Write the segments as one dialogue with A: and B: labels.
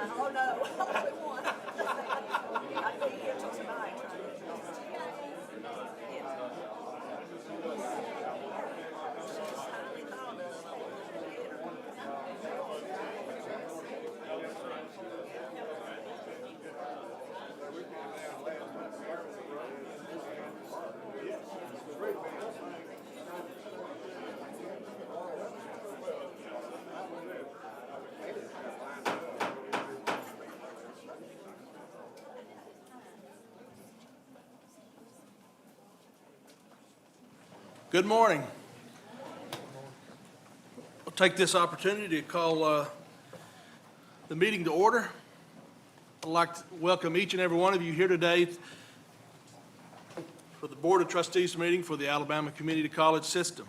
A: Oh, no, we won. I can't be here till tonight. Yeah. She's highly thought
B: Good morning. I'll take this opportunity to call the meeting to order. I'd like to welcome each and every one of you here today for the Board of Trustees meeting for the Alabama Community College System.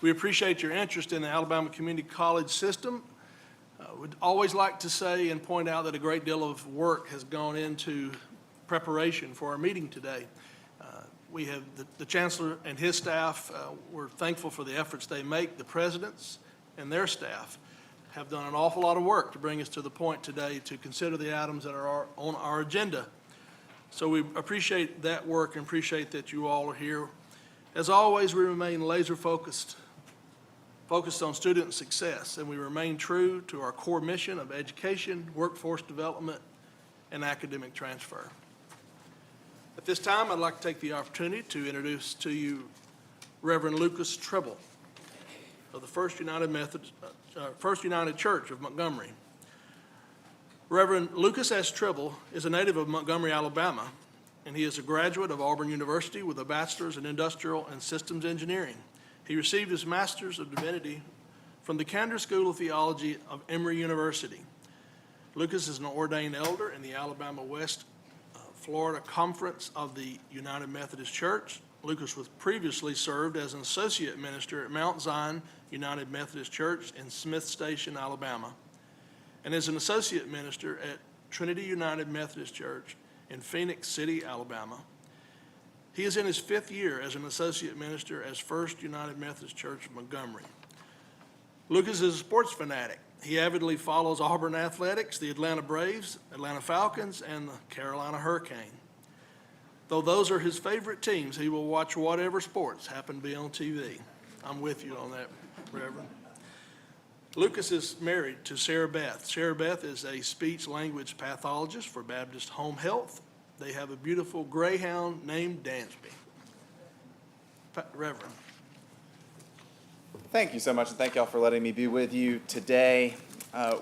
B: We appreciate your interest in the Alabama Community College System. We'd always like to say and point out that a great deal of work has gone into preparation for our meeting today. We have the Chancellor and his staff. We're thankful for the efforts they make. The presidents and their staff have done an awful lot of work to bring us to the point today to consider the items that are on our agenda. So we appreciate that work and appreciate that you all are here. As always, we remain laser focused on student success, and we remain true to our core mission of education, workforce development, and academic transfer. At this time, I'd like to take the opportunity to introduce to you Reverend Lucas Tribble of the First United Church of Montgomery. Reverend Lucas S. Tribble is a native of Montgomery, Alabama, and he is a graduate of Auburn University with a bachelor's in industrial and systems engineering. He received his master's of divinity from the Kander School of Theology of Emory University. Lucas is an ordained elder in the Alabama West Florida Conference of the United Methodist Church. Lucas was previously served as an associate minister at Mount Zion United Methodist Church in Smith Station, Alabama, and is an associate minister at Trinity United Methodist Church in Phoenix City, Alabama. He is in his 5th year as an associate minister at First United Methodist Church of Montgomery. Lucas is a sports fanatic. He avidly follows Auburn athletics, the Atlanta Braves, Atlanta Falcons, and the Carolina Hurricane. Though those are his favorite teams, he will watch whatever sports happen to be on TV. I'm with you on that, Reverend. Lucas is married to Sarah Beth. Sarah Beth is a speech-language pathologist for Baptist Home Health. They have a beautiful greyhound named Dansby. Reverend.
C: Thank you so much, and thank y'all for letting me be with you today.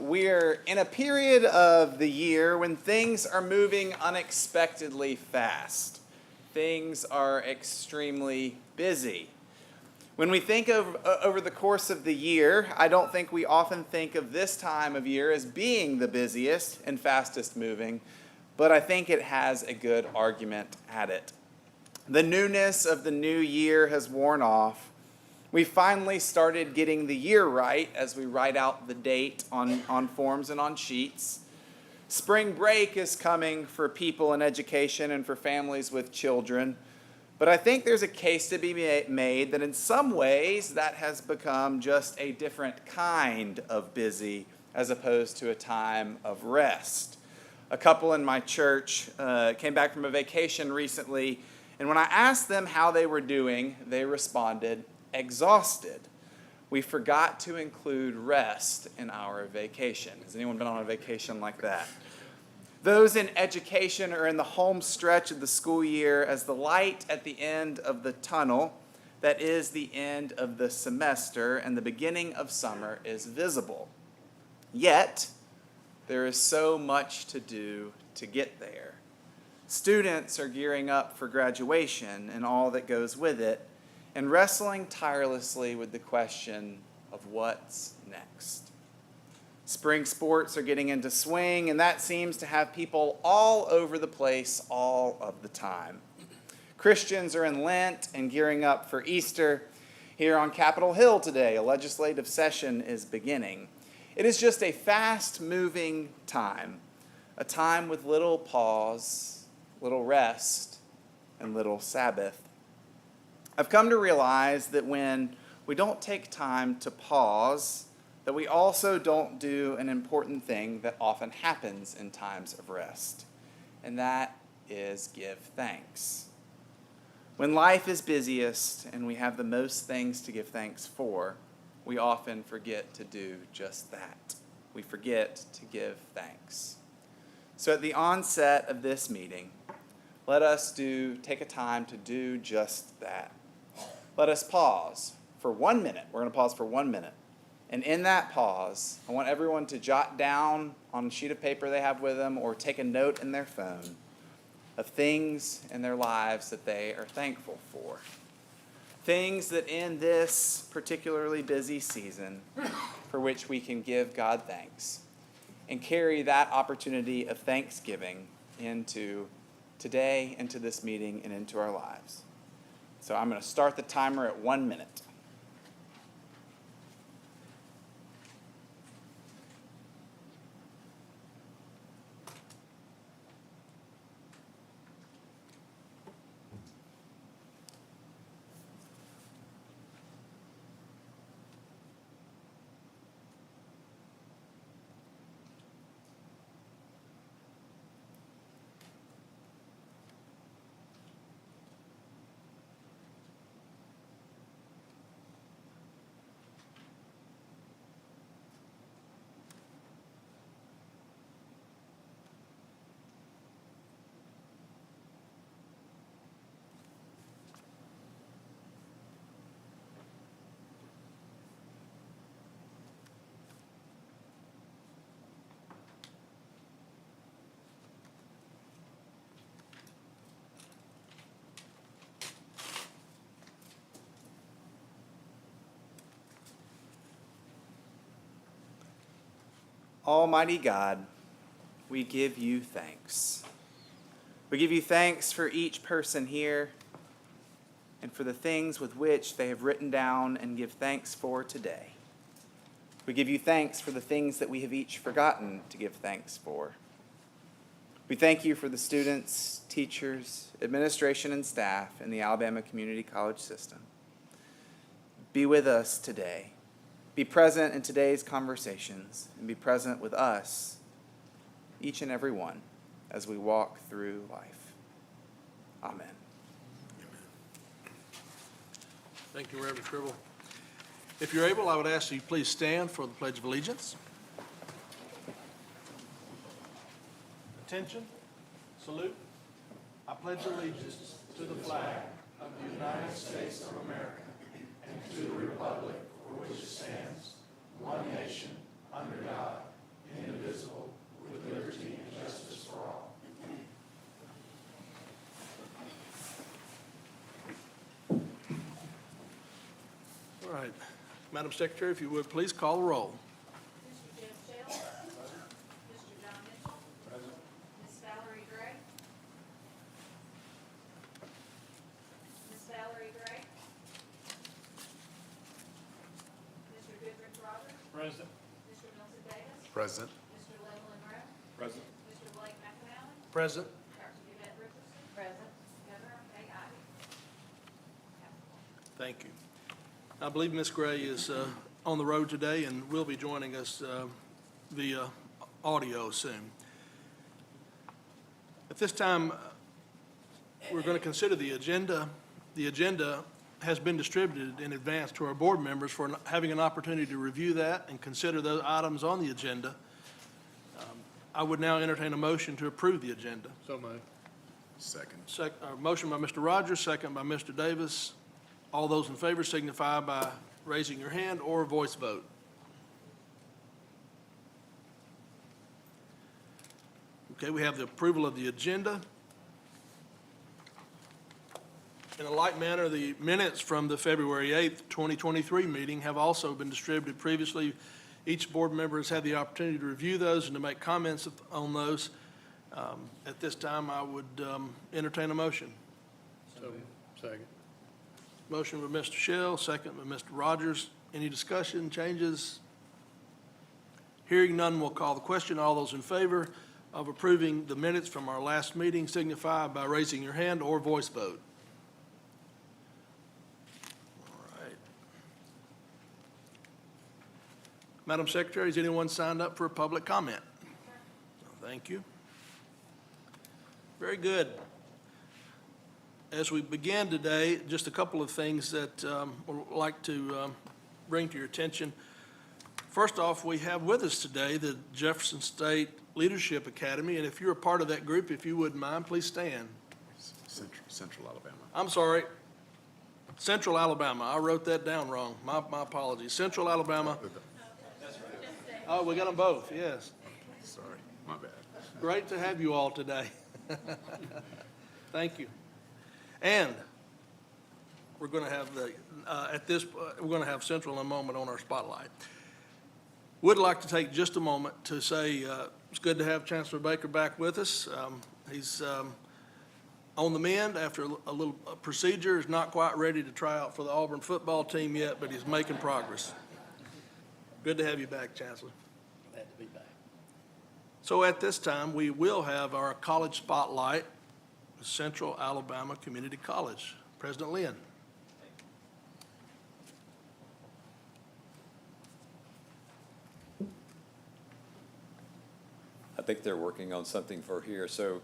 C: We're in a period of the year when things are moving unexpectedly fast. Things are extremely busy. When we think of over the course of the year, I don't think we often think of this time of year as being the busiest and fastest moving, but I think it has a good argument at it. The newness of the new year has worn off. We finally started getting the year right as we write out the date on forms and on sheets. Spring break is coming for people in education and for families with children. But I think there's a case to be made that in some ways that has become just a different kind of busy as opposed to a time of rest. A couple in my church came back from a vacation recently, and when I asked them how they were doing, they responded, exhausted. We forgot to include rest in our vacation. Has anyone been on a vacation like that? Those in education are in the home stretch of the school year as the light at the end of the tunnel, that is the end of the semester and the beginning of summer, is visible. Yet, there is so much to do to get there. Students are gearing up for graduation and all that goes with it, and wrestling tirelessly with the question of what's next. Spring sports are getting into swing, and that seems to have people all over the place all of the time. Christians are in Lent and gearing up for Easter. Here on Capitol Hill today, a legislative session is beginning. It is just a fast-moving time, a time with little pause, little rest, and little Sabbath. I've come to realize that when we don't take time to pause, that we also don't do an important thing that often happens in times of rest, and that is give thanks. When life is busiest and we have the most things to give thanks for, we often forget to do just that. We forget to give thanks. So at the onset of this meeting, let us take a time to do just that. Let us pause for 1 minute. We're going to pause for 1 minute. And in that pause, I want everyone to jot down on a sheet of paper they have with them or take a note in their phone of things in their lives that they are thankful for. Things that in this particularly busy season for which we can give God thanks and carry that opportunity of thanksgiving into today, into this meeting, and into our lives. So I'm going to start the timer at 1 minute. Almighty God, we give you thanks. We give you thanks for each person here and for the things with which they have written down and give thanks for today. We give you thanks for the things that we have each forgotten to give thanks for. We thank you for the students, teachers, administration, and staff in the Alabama Community College system. Be with us today. Be present in today's conversations and be present with us, each and every one, as we walk through life. Amen.
B: Thank you, Reverend Tribble. If you're able, I would ask you please stand for the Pledge of Allegiance. Attention, salute. I pledge allegiance to the flag of the United States of America and to the republic for which it stands, one nation, under God, indivisible, with liberty and justice for all. All right. Madam Secretary, if you would, please call the roll.
A: Mr. Jim Shell. Mr. John Mitchell. Present. Ms. Valerie Gray. Ms. Valerie Gray. Mr. Goodrich Rogers.
B: Present.
A: Mr. Milton Davis.
D: Present.
A: Mr. Leyland Rowe.
D: Present.
A: Mr. Blake McAnally.
B: Present.
A: Dr. Yvette Richardson. Present. Governor Kay Ivey.
B: Thank you. I believe Ms. Gray is on the road today and will be joining us via audio soon. At this time, we're going to consider the agenda. The agenda has been distributed in advance to our board members for having an opportunity to review that and consider those items on the agenda. I would now entertain a motion to approve the agenda.
D: So moved. Second.
B: Motion by Mr. Rogers, second by Mr. Davis. All those in favor signify by raising your hand or voice vote. Okay, we have the approval of the agenda. In a like manner, the minutes from the February 8th, 2023 meeting have also been distributed previously. Each board member has had the opportunity to review those and to make comments on those. At this time, I would entertain a motion.
D: So, second.
B: Motion by Mr. Shell, second by Mr. Rogers. Any discussion, changes? Hearing none, we'll call the question. All those in favor of approving the minutes from our last meeting signify by raising your hand or voice vote. All right. Madam Secretary, has anyone signed up for a public comment? Thank you. Very good. As we begin today, just a couple of things that we'd like to bring to your attention. First off, we have with us today the Jefferson State Leadership Academy, and if you're a part of that group, if you wouldn't mind, please stand.
D: Central Alabama.
B: I'm sorry, Central Alabama. I wrote that down wrong. My apologies. Central Alabama. Oh, we got them both, yes.
D: Sorry, my bad.
B: Great to have you all today. Thank you. And we're going to have we're going to have Central in a moment on our spotlight. Would like to take just a moment to say it's good to have Chancellor Baker back with us. He's on the mend after a little procedure. Is not quite ready to try out for the Auburn football team yet, but he's making progress. Good to have you back, Chancellor.
E: Glad to be back.
B: So at this time, we will have our college spotlight, Central Alabama Community College. President Lynn.
F: I think they're working on something for here, so,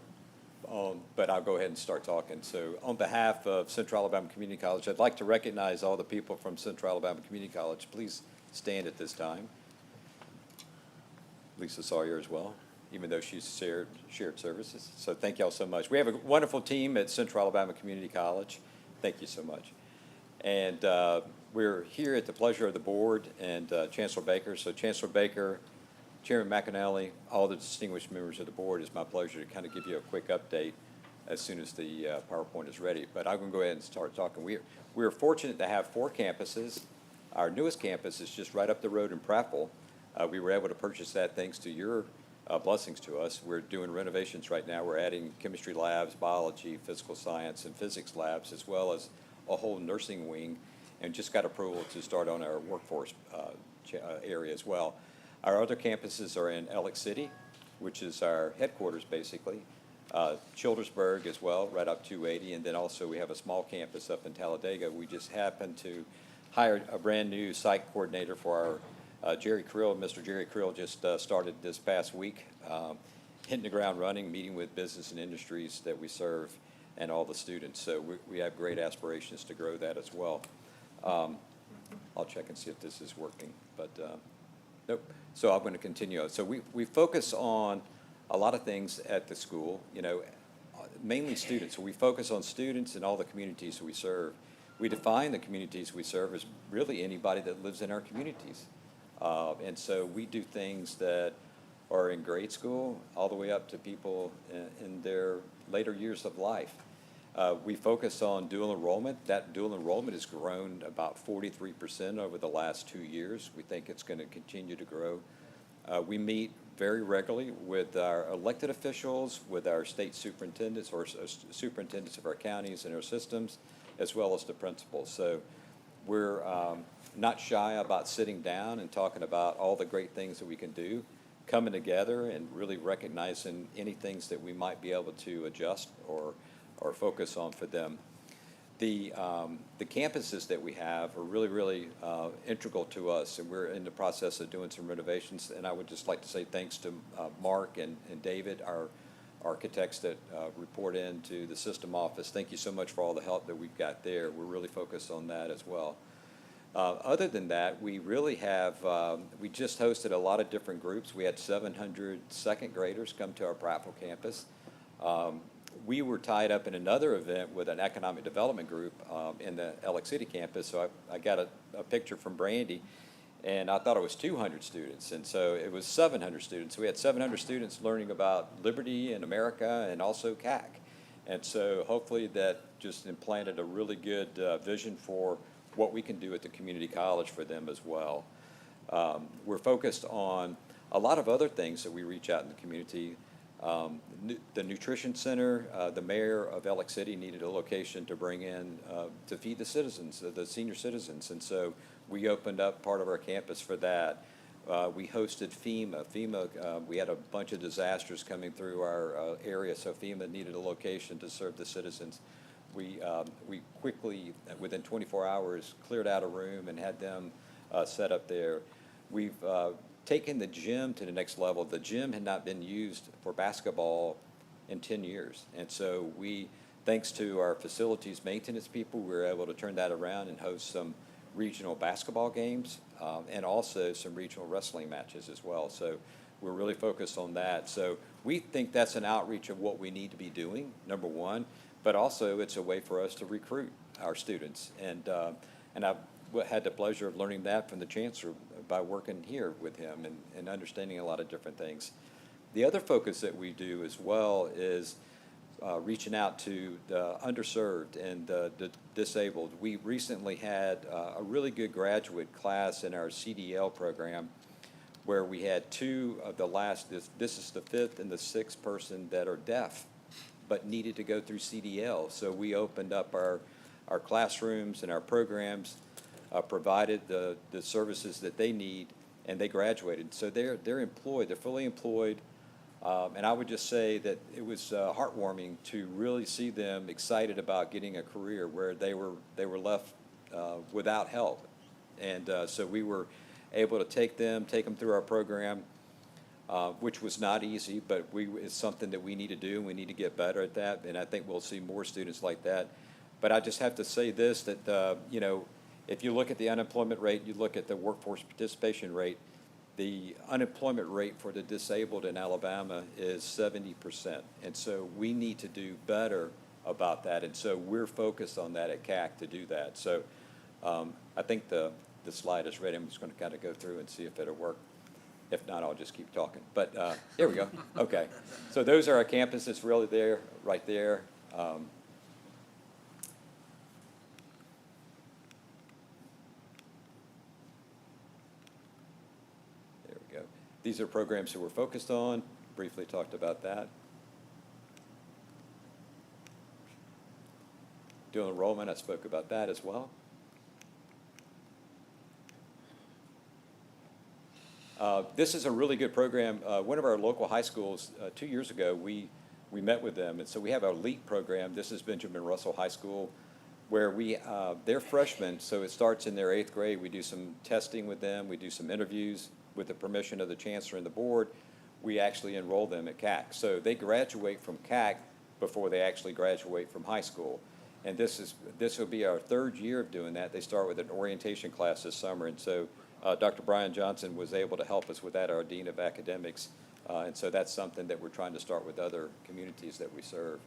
F: but I'll go ahead and start talking. So on behalf of Central Alabama Community College, I'd like to recognize all the people from Central Alabama Community College. Please stand at this time. Lisa Sawyer as well, even though she's shared services. So thank y'all so much. We have a wonderful team at Central Alabama Community College. Thank you so much. And we're here at the pleasure of the board and Chancellor Baker. So Chancellor Baker, Chairman McAnally, all the distinguished members of the board, it's my pleasure to kind of give you a quick update as soon as the PowerPoint is ready. But I'm going to go ahead and start talking. We're fortunate to have 4 campuses. Our newest campus is just right up the road in Prattville. We were able to purchase that thanks to your blessings to us. We're doing renovations right now. We're adding chemistry labs, biology, physical science, and physics labs, as well as a whole nursing wing, and just got approval to start on our workforce area as well. Our other campuses are in Alex City, which is our headquarters, basically. Childersburg as well, right up 280, and then also we have a small campus up in Talladega. We just happened to hire a brand-new site coordinator for our Jerry Krill. Mr. Jerry Krill just started this past week, hitting the ground running, meeting with business and industries that we serve and all the students. So we have great aspirations to grow that as well. I'll check and see if this is working, but nope. So I'm going to continue. So we focus on a lot of things at the school, you know, mainly students. So we focus on students and all the communities we serve. We define the communities we serve as really anybody that lives in our communities. And so we do things that are in grade school all the way up to people in their later years of life. We focus on dual enrollment. That dual enrollment has grown about 43% over the last 2 years. We think it's going to continue to grow. We meet very regularly with our elected officials, with our state superintendents or superintendents of our counties and our systems, as well as the principals. So we're not shy about sitting down and talking about all the great things that we can do, coming together and really recognizing any things that we might be able to adjust or focus on for them. The campuses that we have are really integral to us, and we're in the process of doing some renovations. And I would just like to say thanks to Mark and David, our architects that report into the system office. Thank you so much for all the help that we've got there. We're really focused on that as well. Other than that, we really have, we just hosted a lot of different groups. We had 700 second graders come to our Prattville campus. We were tied up in another event with an economic development group in the Alex City campus, so I got a picture from Brandy, and I thought it was 200 students, and so it was 700 students. So we had 700 students learning about liberty in America and also CAC. And so hopefully that just implanted a really good vision for what we can do at the community college for them as well. We're focused on a lot of other things that we reach out in the community. The nutrition center, the mayor of Alex City needed a location to bring in to feed the citizens, the senior citizens, and so we opened up part of our campus for that. We hosted FEMA. We had a bunch of disasters coming through our area, so FEMA needed a location to serve the citizens. We quickly, within 24 hours, cleared out a room and had them set up there. we've taken the gym to the next level. The gym had not been used for basketball in 10 years. And so thanks to our facilities maintenance people, we were able to turn that around and host some regional basketball games and also some regional wrestling matches as well. So we're really focused on that. So we think that's an outreach of what we need to be doing, number one, but also it's a way for us to recruit our students. And I've had the pleasure of learning that from the chancellor by working here with him and understanding a lot of different things. The other focus that we do as well is reaching out to the underserved and the disabled. We recently had a really good graduate class in our CDL program where we had two of the last, this is the fifth and the sixth person that are deaf but needed to go through CDL. So we opened up our classrooms and our programs, provided the services that they need, and they graduated. So they're employed, they're fully employed. And I would just say that it was heartwarming to really see them excited about getting a career where they were left without help. And so we were able to take them through our program, which was not easy, but it's something that we need to do, and we need to get better at that. And I think we'll see more students like that. But I just have to say this, that you know, if you look at the unemployment rate, you look at the workforce participation rate, the unemployment rate for the disabled in Alabama is 70%. And so we need to do better about that. And so we're focused on that at CAC to do that. So I think the slide is ready. I'm just going to kind of go through and see if it'll work. If not, I'll just keep talking. But there we go. Okay. So those are our campuses really there, right there. These are programs that we're focused on. Briefly talked about that. Dual enrollment, I spoke about that as well. This is a really good program. One of our local high schools, 2 years ago, we met with them. And so we have our LEAP program. This is Benjamin Russell High School, where they're freshmen, so it starts in their 8th grade. We do some testing with them. We do some interviews. With the permission of the chancellor and the board, we actually enroll them at CAC. So they graduate from CAC before they actually graduate from high school. And this will be our 3rd year of doing that. They start with an orientation class this summer. And so Dr. Brian Johnson was able to help us with that, our Dean of Academics. And so that's something that we're trying to start with other communities that we serve.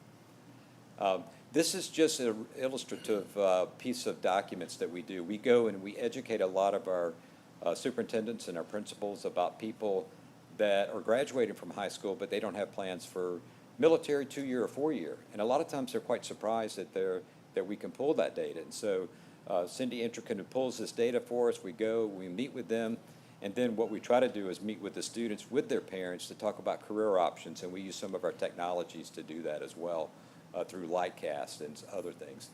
F: This is just an illustrative piece of documents that we do. We go and we educate a lot of our superintendents and our principals about people that are graduating from high school, but they don't have plans for military 2-year or 4-year. And a lot of times they're quite surprised that we can pull that data. And so Cindy Intrican pulls this data for us. We go, we meet with them, and then what we try to do is meet with the students with their parents to talk about career options, and we use some of our technologies to do that as well through Lightcast and other things.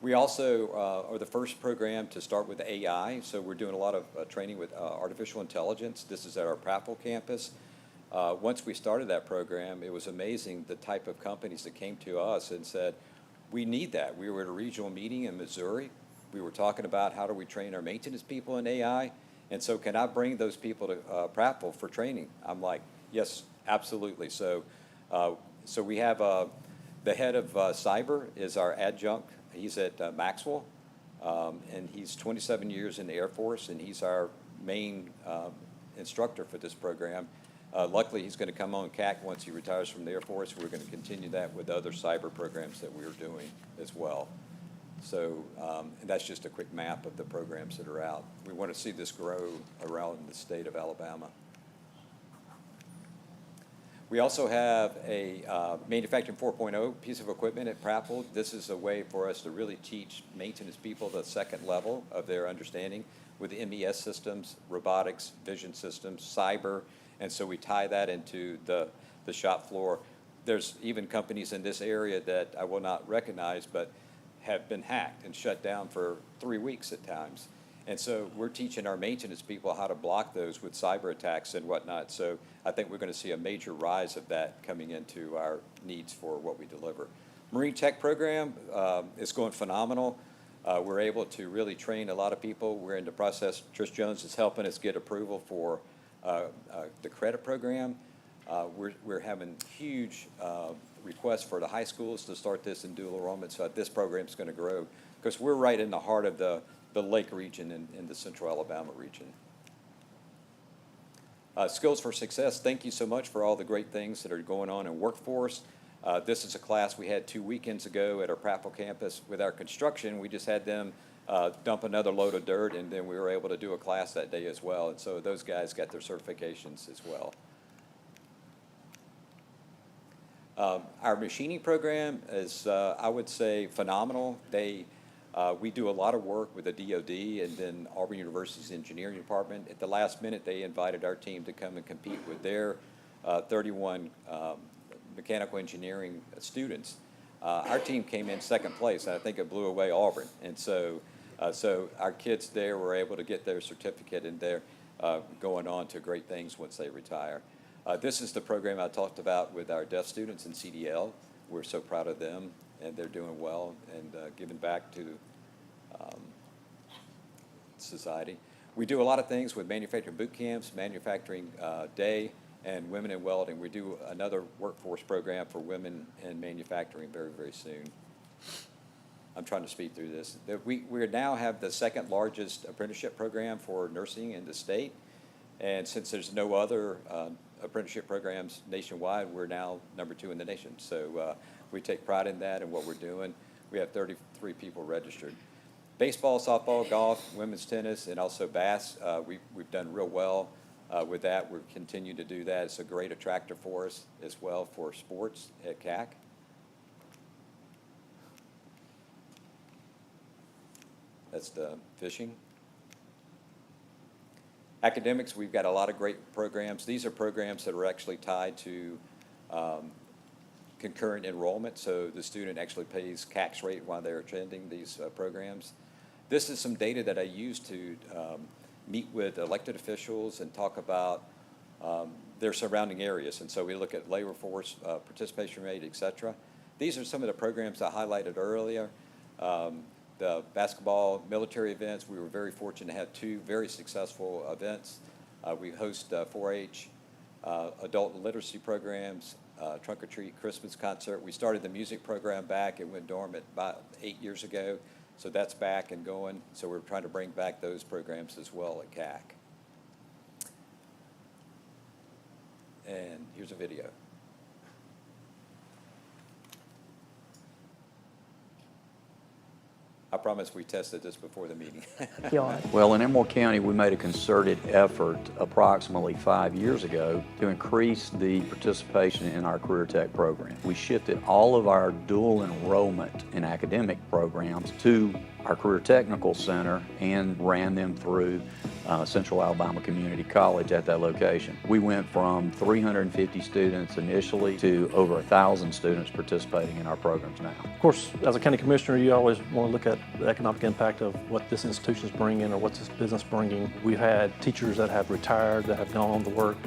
F: We also are the first program to start with AI, so we're doing a lot of training with artificial intelligence. This is at our Prattville campus. Once we started that program, it was amazing the type of companies that came to us and said, we need that. We were at a regional meeting in Missouri. We were talking about how do we train our maintenance people in AI, and so can I bring those people to Prattville for training? I'm like, yes, absolutely. So we have the head of cyber is our adjunct. He's at Maxwell, and he's 27 years in the Air Force, and he's our main instructor for this program. Luckily, he's going to come on CAC once he retires from the Air Force. We're going to continue that with other cyber programs that we're doing as well. So that's just a quick map of the programs that are out. We want to see this grow around the state of Alabama. We also have a Manufacturing 4.0 piece of equipment at Prattville. This is a way for us to really teach maintenance people the second level of their understanding with the MES systems, robotics, vision systems, cyber, and so we tie that into the shop floor. There's even companies in this area that I will not recognize, but have been hacked and shut down for 3 weeks at times. And so we're teaching our maintenance people how to block those with cyber attacks and whatnot. So I think we're going to see a major rise of that coming into our needs for what we deliver. Marine Tech program is going phenomenal. We're able to really train a lot of people. We're in the process, Trish Jones is helping us get approval for the credit program. We're having huge requests for the high schools to start this in dual enrollment, so this program's going to grow, because we're right in the heart of the Lake region in the Central Alabama region. Skills for Success, thank you so much for all the great things that are going on in workforce. This is a class we had 2 weekends ago at our Prattville campus. With our construction, we just had them dump another load of dirt, and then we were able to do a class that day as well. And so those guys got their certifications as well. Our machining program is, I would say, phenomenal. We do a lot of work with the DoD and then Auburn University's engineering department. At the last minute, they invited our team to come and compete with their 31 mechanical engineering students. Our team came in second place, and I think it blew away Auburn. And so our kids there were able to get their certificate, and they're going on to great things once they retire. This is the program I talked about with our deaf students in CDL. We're so proud of them, and they're doing well and giving back to society. We do a lot of things with manufacturing boot camps, manufacturing day, and women in welding. We do another workforce program for women in manufacturing very, very soon. I'm trying to speed through this. We now have the second largest apprenticeship program for nursing in the state. And since there's no other apprenticeship programs nationwide, we're now #2 in the nation. So we take pride in that and what we're doing. We have 33 people registered. Baseball, softball, golf, women's tennis, and also bass. We've done real well with that. We'll continue to do that. It's a great attractor for us as well for sports at CAC. That's the fishing. Academics, we've got a lot of great programs. These are programs that are actually tied to concurrent enrollment, so the student actually pays CAC's rate while they're attending these programs. This is some data that I use to meet with elected officials and talk about their surrounding areas. And so we look at labor force, participation rate, et cetera. These are some of the programs I highlighted earlier. The basketball military events, we were very fortunate to have 2 very successful events. We host 4-H adult literacy programs, trunk or treat Christmas concert. We started the music program back. It went dormant about 8 years ago. So that's back and going. So we're trying to bring back those programs as well at CAC. And here's a video. I promise we tested this before the meeting.
E: Well, in Elmore County, we made a concerted effort approximately 5 years ago to increase the participation in our Career Tech program. We shifted all of our dual enrollment in academic programs to our Career Technical Center and ran them through Central Alabama Community College at that location. We went from 350 students initially to over 1,000 students participating in our programs now.
G: Of course, as a county commissioner, you always want to look at the economic impact of what this institution is bringing or what's this business bringing. We've had teachers that have retired, that have gone on to work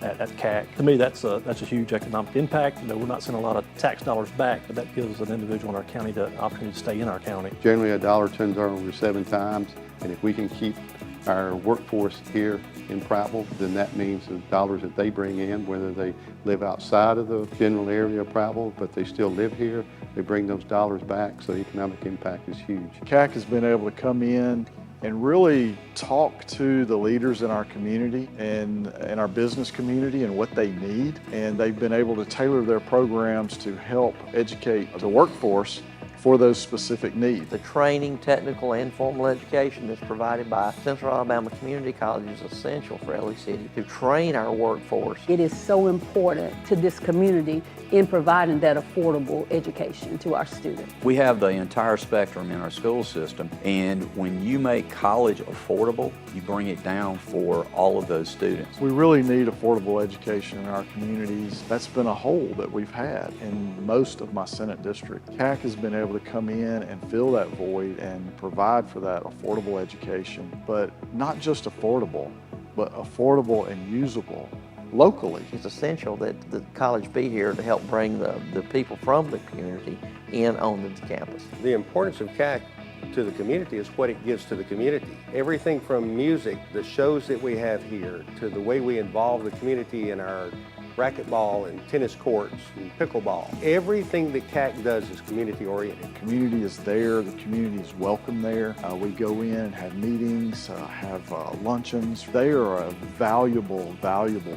G: at CAC. To me, that's a huge economic impact. You know, we're not sending a lot of tax dollars back, but that gives an individual in our county the opportunity to stay in our county.
H: Generally, a dollar turns over 7 times, and if we can keep our workforce here in Prattville, then that means the dollars that they bring in, whether they live outside of the general area of Prattville, but they still live here, they bring those dollars back, so the economic impact is huge.
I: CAC has been able to come in and really talk to the leaders in our community and in our business community and what they need. And they've been able to tailor their programs to help educate the workforce for those specific needs.
J: The training, technical, and formal education that's provided by Central Alabama Community College is essential for LA City to train our workforce.
K: It is so important to this community in providing that affordable education to our students.
E: We have the entire spectrum in our school system, and when you make college affordable, you bring it down for all of those students.
I: We really need affordable education in our communities. That's been a hole that we've had in most of my Senate district. CAC has been able to come in and fill that void and provide for that affordable education, but not just affordable, but affordable and usable locally.
J: It's essential that the college be here to help bring the people from the community in on the campus.
L: The importance of CAC to the community is what it gives to the community. Everything from music, the shows that we have here, to the way we involve the community in our racquetball and tennis courts and pickleball. Everything that CAC does is community oriented.
I: Community is there, the community is welcome there. We go in and have meetings, have luncheons. They are a valuable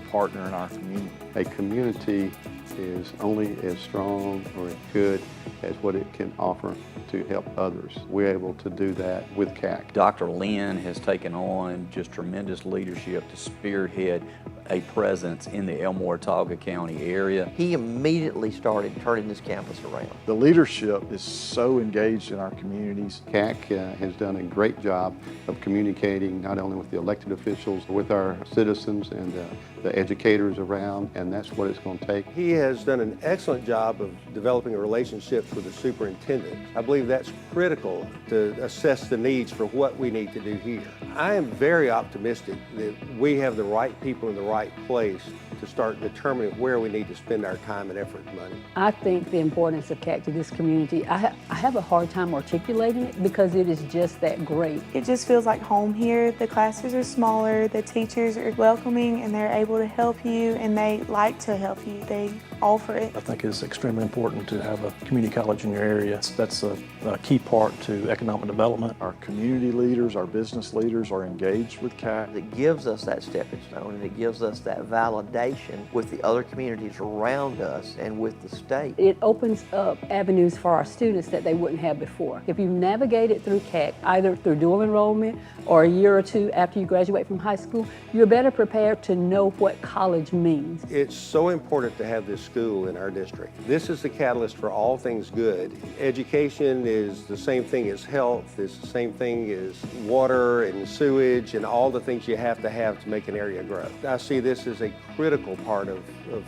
I: partner in our community.
H: A community is only as strong or as good as what it can offer to help others. We're able to do that with CAC.
E: Dr. Lynn has taken on just tremendous leadership to spearhead a presence in the Elmore-Watauga County area.
J: He immediately started turning this campus around.
I: The leadership is so engaged in our communities.
H: CAC has done a great job of communicating not only with the elected officials, but with our citizens and the educators around, and that's what it's going to take.
L: He has done an excellent job of developing relationships with the superintendent. I believe that's critical to assess the needs for what we need to do here. I am very optimistic that we have the right people in the right place to start determining where we need to spend our time and effort and money.
K: I think the importance of CAC to this community, I have a hard time articulating it because it is just that great.
M: It just feels like home here. The classes are smaller, the teachers are welcoming, and they're able to help you, and they like to help you. They offer it.
G: I think it's extremely important to have a community college in your area. That's a key part to economic development.
I: Our community leaders, our business leaders are engaged with CAC.
J: It gives us that stepping stone, and it gives us that validation with the other communities around us and with the state.
K: It opens up avenues for our students that they wouldn't have before. If you've navigated through CAC, either through dual enrollment or a year or two after you graduate from high school, you're better prepared to know what college means.
L: It's so important to have this school in our district. This is the catalyst for all things good. Education is the same thing as health, it's the same thing as water and sewage and all the things you have to make an area grow. I see this as a critical part of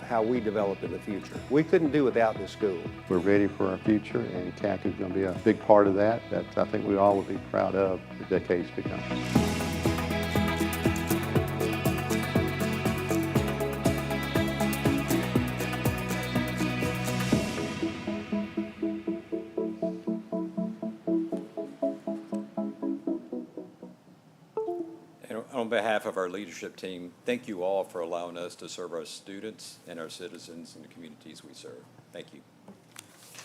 L: how we develop in the future. We couldn't do without this school.
H: We're ready for our future, and CAC is going to be a big part of that I think we all will be proud of for decades to come.
F: And on behalf of our leadership team, thank you all for allowing us to serve our students and our citizens and the communities we serve. Thank you.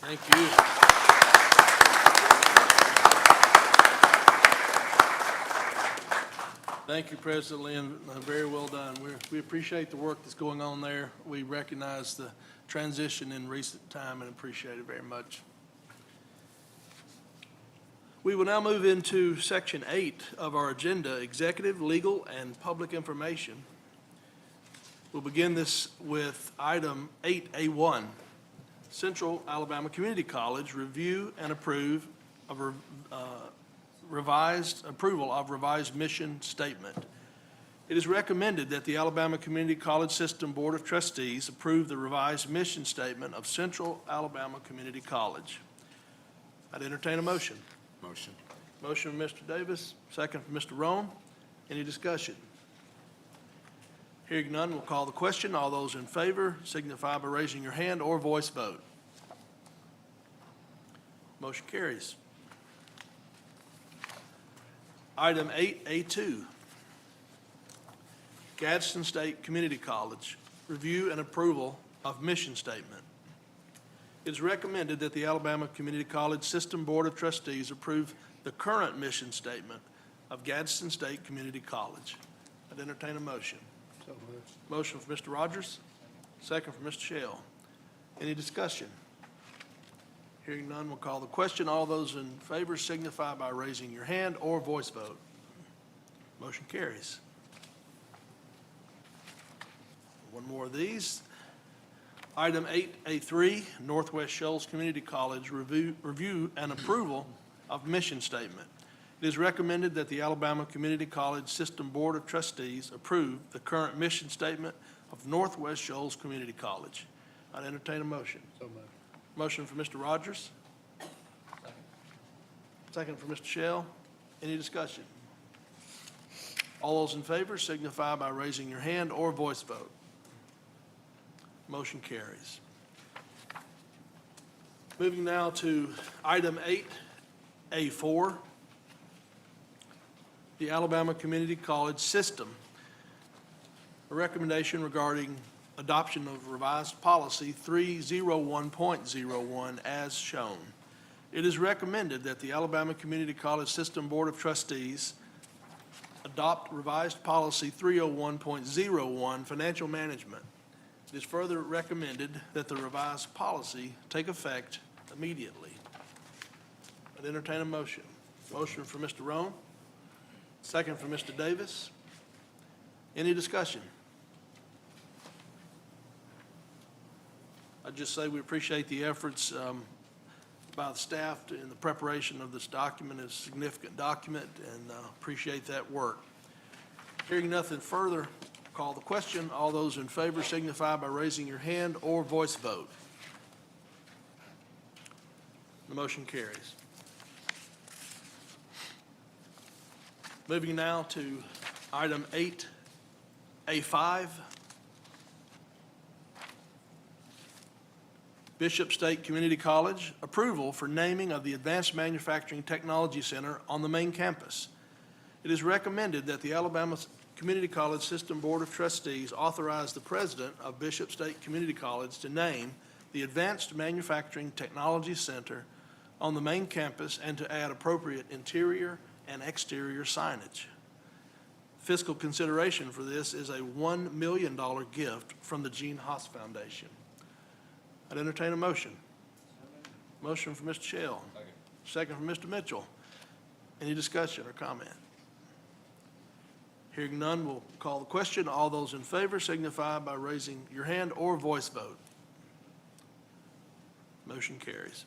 B: Thank you. Thank you, President Lynn. Very well done. We appreciate the work that's going on there. We recognize the transition in recent time and appreciate it very much. We will now move into Section 8 of our agenda, Executive, Legal, and Public Information. We'll begin this with item 8A1, Central Alabama Community College, review and approve of approval of revised mission statement. It is recommended that the Alabama Community College System Board of Trustees approve the revised mission statement of Central Alabama Community College. I'd entertain a motion.
D: Motion.
B: Motion from Mr. Davis, second from Mr. Roan. Any discussion? Hearing none, we'll call the question. All those in favor signify by raising your hand or voice vote. Motion carries. Item 8A2, Gadsden State Community College, review and approval of mission statement. It is recommended that the Alabama Community College System Board of Trustees approve the current mission statement of Gadsden State Community College. I'd entertain a motion. Motion from Mr. Rogers, second from Mr. Shell. Any discussion? Hearing none, we'll call the question. All those in favor signify by raising your hand or voice vote. Motion carries. One more of these. Item 8A3, Northwest Shoals Community College, review and approval of mission statement. It is recommended that the Alabama Community College System Board of Trustees approve the current mission statement of Northwest Shoals Community College. I'd entertain a motion. So moved. Motion for Mr. Rogers. Second for Mr. Shell. Any discussion? All those in favor signify by raising your hand or voice vote. Motion carries. Moving now to item A4, the Alabama Community College System. A recommendation regarding adoption of revised policy 301.01 as shown. It is recommended that the Alabama Community College System Board of Trustees adopt revised policy 301.01 financial management. It is further recommended that the revised policy take effect immediately. I'd entertain a motion. Motion for Mr. Roan, second for Mr. Davis. Any discussion? I'd just say we appreciate the efforts by the staff in the preparation of this document. It's a significant document, and appreciate that work. Hearing nothing further, call the question. All those in favor signify by raising your hand or voice vote. The motion carries. Moving now to item 8A5. Bishop State Community College, approval for naming of the Advanced Manufacturing Technology Center on the main campus. It is recommended that the Alabama Community College System Board of Trustees authorize the president of Bishop State Community College to name the Advanced Manufacturing Technology Center on the main campus and to add appropriate interior and exterior signage. Fiscal consideration for this is a $1 million gift from the Gene Haas Foundation. I'd entertain a motion. Motion from Mr. Shell. Second from Mr. Mitchell. Any discussion or comment? Hearing none, we'll call the question. All those in favor signify by raising your hand or voice vote. Motion carries.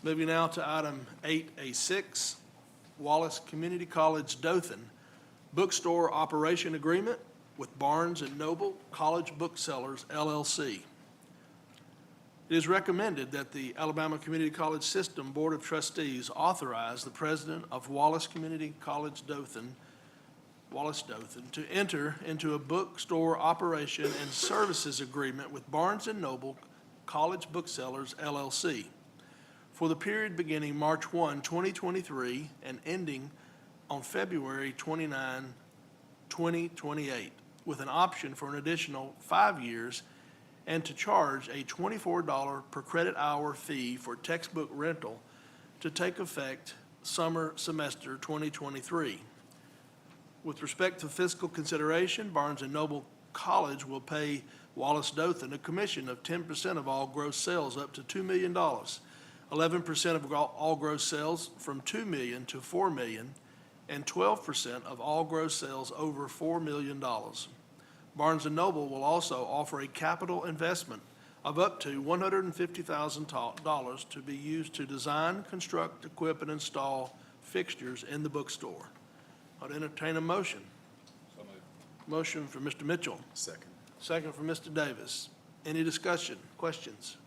B: Moving now to item 8A6, Wallace Community College Dothan, bookstore operation agreement with Barnes & Noble College Booksellers, LLC. It is recommended that the Alabama Community College System Board of Trustees authorize the president of Wallace Community College Dothan, Wallace Dothan, to enter into a bookstore operation and services agreement with Barnes & Noble College Booksellers, LLC, for the period beginning March 1, 2023, and ending on February 29, 2028. With an option for an additional 5 years, and to charge a $24 per credit hour fee for textbook rental to take effect summer semester 2023. With respect to fiscal consideration, Barnes & Noble College will pay Wallace Dothan a commission of 10% of all gross sales up to $2 million, 11% of all gross sales from $2 million to $4 million, and 12% of all gross sales over $4 million. Barnes & Noble will also offer a capital investment of up to $150,000 to be used to design, construct, equip, and install fixtures in the bookstore. I'd entertain a motion.
D: So moved.
B: Motion for Mr. Mitchell.
D: Second.
B: Second for Mr. Davis. Any discussion, questions?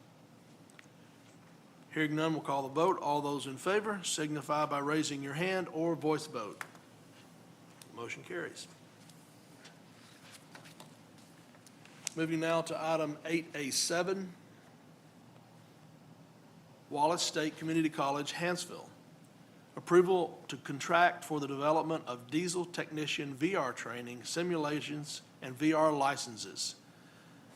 B: Hearing none, we'll call the vote. All those in favor signify by raising your hand or voice vote. Motion carries. Moving now to item 8A7, Wallace State Community College, Hanceville. Approval to contract for the development of diesel technician VR training, simulations, and VR licenses.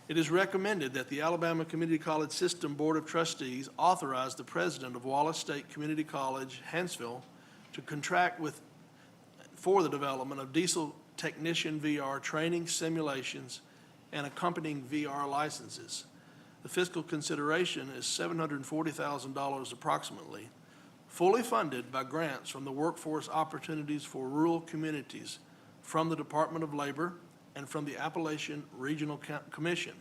B: It is recommended that the Alabama Community College System Board of Trustees authorize the president of Wallace State Community College, Hanceville, to contract for the development of diesel technician VR training, simulations, and accompanying VR licenses. The fiscal consideration is $740,000 approximately, fully funded by grants from the Workforce Opportunities for Rural Communities, from the Department of Labor, and from the Appalachian Regional Commission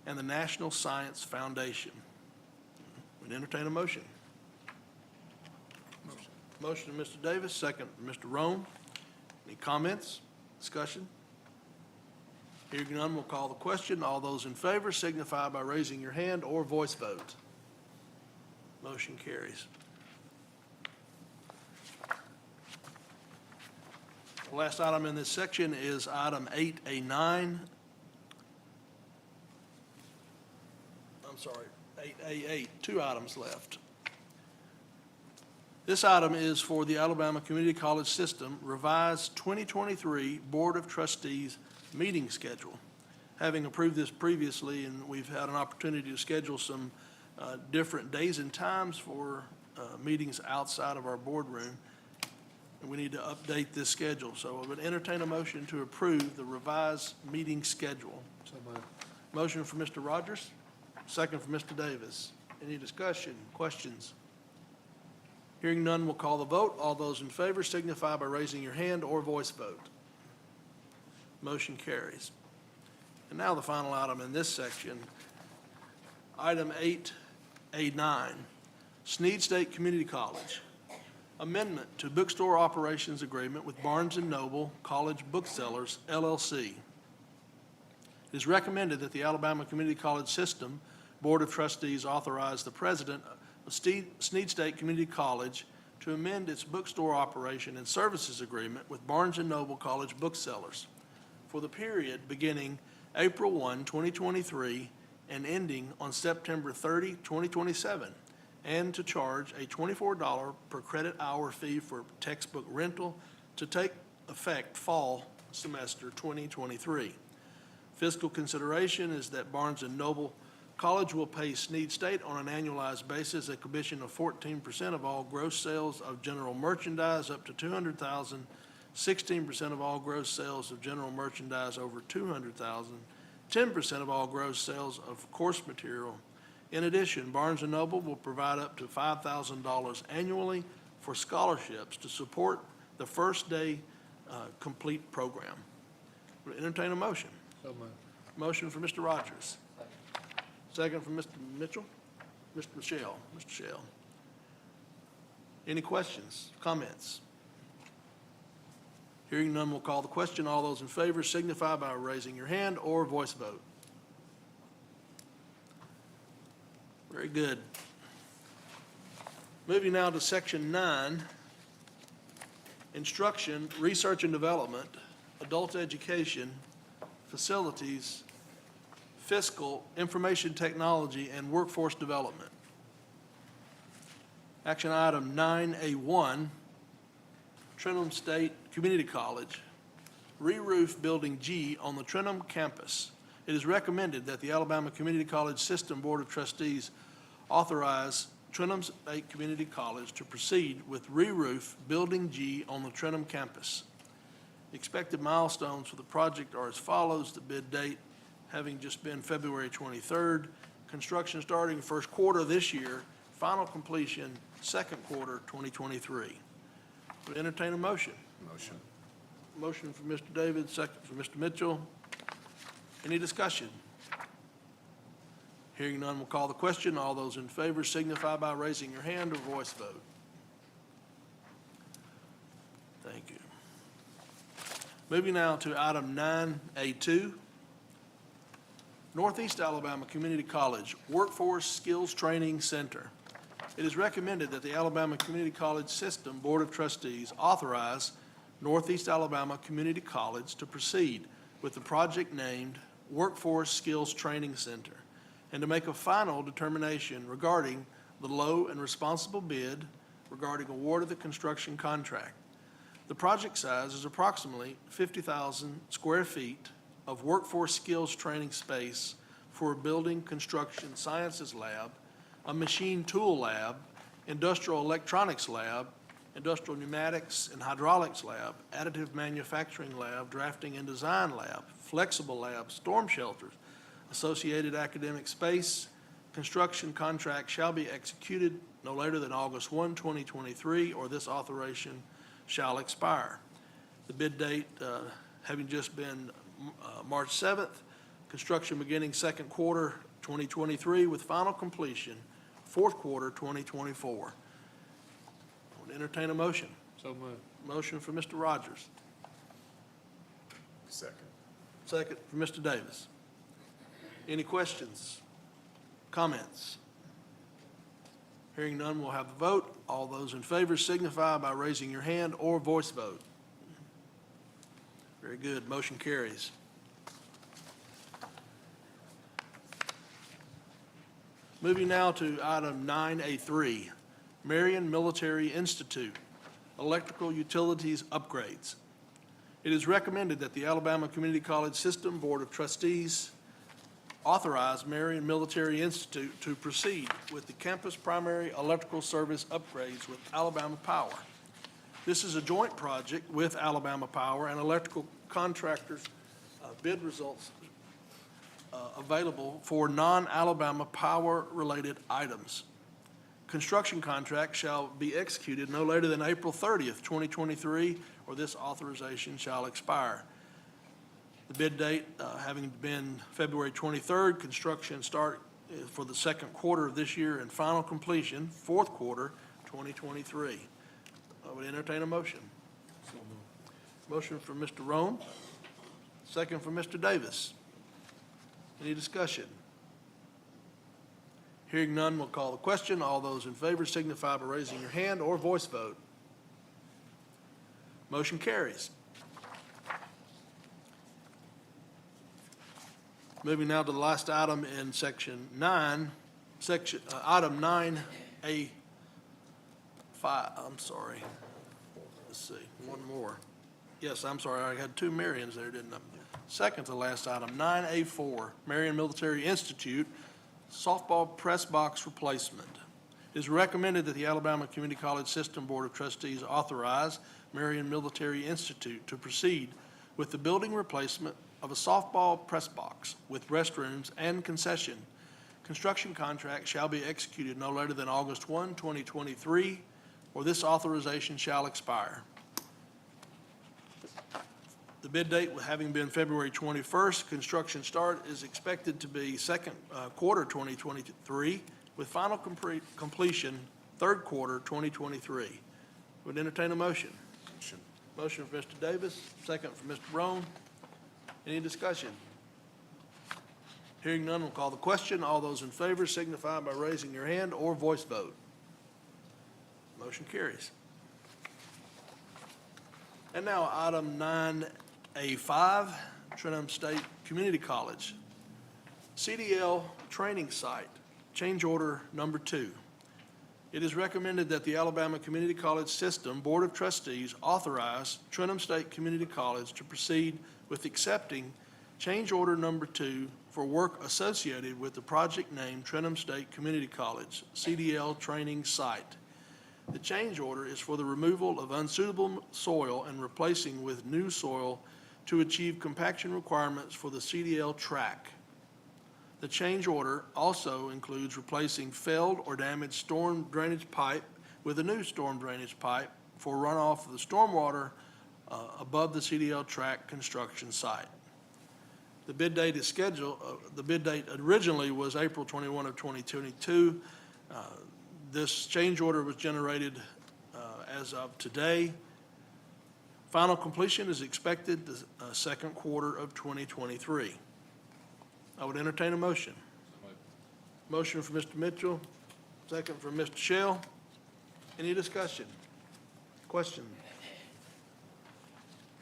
B: and the National Science Foundation. We'd entertain a motion. Motion to Mr. Davis, second Mr. Roan. Any comments, discussion? Hearing none, we'll call the question. All those in favor signify by raising your hand or voice vote. Motion carries. The last item in this section is item 8A9. I'm sorry, 8A8, 2 items left. This item is for the Alabama Community College System revised 2023 Board of Trustees meeting schedule. Having approved this previously, and we've had an opportunity to schedule some different days and times for meetings outside of our boardroom, and we need to update this schedule. So I would entertain a motion to approve the revised meeting schedule. Motion for Mr. Rogers, second for Mr. Davis. Any discussion, questions? Hearing none, we'll call the vote. All those in favor signify by raising your hand or voice vote. Motion carries. And now the final item in this section, item 8A9, Snead State Community College. Amendment to Bookstore Operations Agreement with Barnes & Noble College Booksellers, LLC. It is recommended that the Alabama Community College System Board of Trustees authorize the president of Snead State Community College to amend its bookstore operation and services agreement with Barnes & Noble College Booksellers for the period beginning April 1, 2023, and ending on September 30, 2027, and to charge a $24 per credit hour fee for textbook rental to take effect fall semester 2023. Fiscal consideration is that Barnes & Noble College will pay Snead State on an annualized basis a commission of 14% of all gross sales of general merchandise up to $200,000, 16% of all gross sales of general merchandise over $200,000, 10% of all gross sales of course material. In addition, Barnes & Noble will provide up to $5,000 annually for scholarships to support the First Day Complete program. We'll entertain a motion.
D: So moved.
B: Motion for Mr. Rogers. Second from Mr. Mitchell. Mr. Michelle. Mr. Shell. Any questions, comments? Hearing none, we'll call the question. All those in favor signify by raising your hand or voice vote. Very good. Moving now to Section 9, Instruction, Research and Development, Adult Education, Facilities, Fiscal, Information Technology, and Workforce Development. Action item 9A1, Trenholm State Community College, re-roof Building G on the Trenholm campus. It is recommended that the Alabama Community College System Board of Trustees authorize Trenholm State Community College to proceed with re-roof Building G on the Trenholm campus. The expected milestones for the project are as follows. The bid date having just been February 23rd, construction starting first quarter this year, final completion second quarter 2023. Would entertain a motion.
D: Motion.
B: Motion for Mr. David, second for Mr. Mitchell. Any discussion? Hearing none, we'll call the question. All those in favor signify by raising your hand or voice vote. Thank you. Moving now to item 9A2, Northeast Alabama Community College Workforce Skills Training Center. It is recommended that the Alabama Community College System Board of Trustees authorize Northeast Alabama Community College to proceed with the project named Workforce Skills Training Center and to make a final determination regarding the low and responsible bid regarding award of the construction contract. The project size is approximately 50,000 square feet of workforce skills training space for a building construction sciences lab, a machine tool lab, industrial electronics lab, industrial pneumatics and hydraulics lab, additive manufacturing lab, drafting and design lab, flexible lab, storm shelters, associated academic space. Construction contract shall be executed no later than August 1, 2023, or this authorization shall expire. The bid date having just been March 7th, construction beginning second quarter 2023 with final completion fourth quarter 2024. I would entertain a motion.
D: So moved.
B: Motion for Mr. Rogers.
D: Second.
B: Second for Mr. Davis. Any questions, comments? Hearing none, we'll have the vote. All those in favor signify by raising your hand or voice vote. Very good. Motion carries. Moving now to item 9A3, Marion Military Institute, electrical utilities upgrades. It is recommended that the Alabama Community College System Board of Trustees authorize Marion Military Institute to proceed with the campus primary electrical service upgrades with Alabama Power. This is a joint project with Alabama Power and electrical contractors. Bid results available for non-Alabama power-related items. Construction contract shall be executed no later than April 30th, 2023, or this authorization shall expire. The bid date having been February 23rd, construction start for the second quarter of this year and final completion, fourth quarter, 2023. I would entertain a motion. Motion from Mr. Rome, second from Mr. Davis. Any discussion? Hearing none, we'll call the question. All those in favor signify by raising your hand or voice vote. Motion carries. Moving now to the last item in section 9, item 9A5, I'm sorry. Let's see, one more. Yes, I'm sorry, I had two Marions there, didn't I? Second to last item, 9A4, Marion Military Institute, softball press box replacement. It is recommended that the Alabama Community College System Board of Trustees authorize Marion Military Institute to proceed with the building replacement of a softball press box with restrooms and concession. Construction contract shall be executed no later than August 1, 2023, or this authorization shall expire. The bid date having been February 21st, construction start is expected to be second quarter 2023, with final completion third quarter 2023. Would entertain a motion. Motion for Mr. Davis, second for Mr. Roan. Any discussion? Hearing none, we'll call the question. All those in favor signify by raising your hand or voice vote. Motion carries. And now item 9A5, Trenholm State Community College. CDL training site, change order number 2. It is recommended that the Alabama Community College System Board of Trustees authorize Trenholm State Community College to proceed with accepting change order number 2 for work associated with the project named Trenholm State Community College, CDL training site. The change order is for the removal of unsuitable soil and replacing with new soil to achieve compaction requirements for the CDL track. The change order also includes replacing failed or damaged storm drainage pipe with a new storm drainage pipe for runoff of the stormwater above the CDL track construction site. The bid date is scheduled, the bid date originally was April 21 of 2022. This change order was generated as of today. Final completion is expected the second quarter of 2023. I would entertain a motion. Motion for Mr. Mitchell, second for Mr. Shell. Any discussion? Question?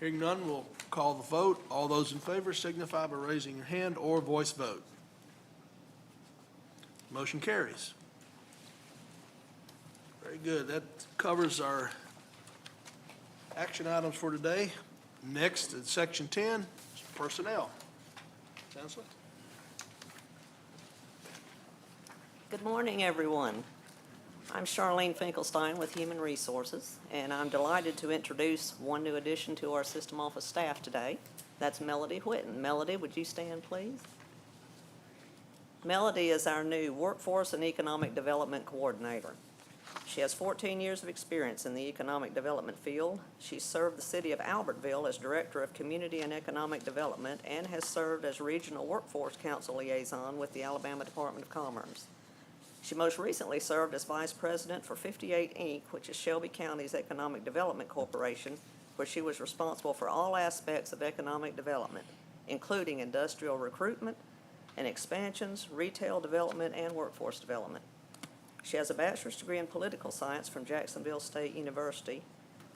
B: Hearing none, we'll call the vote. All those in favor signify by raising your hand or voice vote. Motion carries. Very good. That covers our action items for today. Next, at section 10, personnel. Chancellor?
N: Good morning, everyone. I'm Charlene Finkelstein with Human Resources, and I'm delighted to introduce one new addition to our system office staff today. That's Melody Whitten. Melody, would you stand, please? Melody is our new Workforce and Economic Development Coordinator. She has 14 years of experience in the economic development field. She served the city of Albertville as Director of Community and Economic Development and has served as Regional Workforce Council Liaison with the Alabama Department of Commerce. She most recently served as Vice President for 58 Inc., which is Shelby County's Economic Development Corporation, where she was responsible for all aspects of economic development, including industrial recruitment and expansions, retail development, and workforce development. She has a bachelor's degree in political science from Jacksonville State University,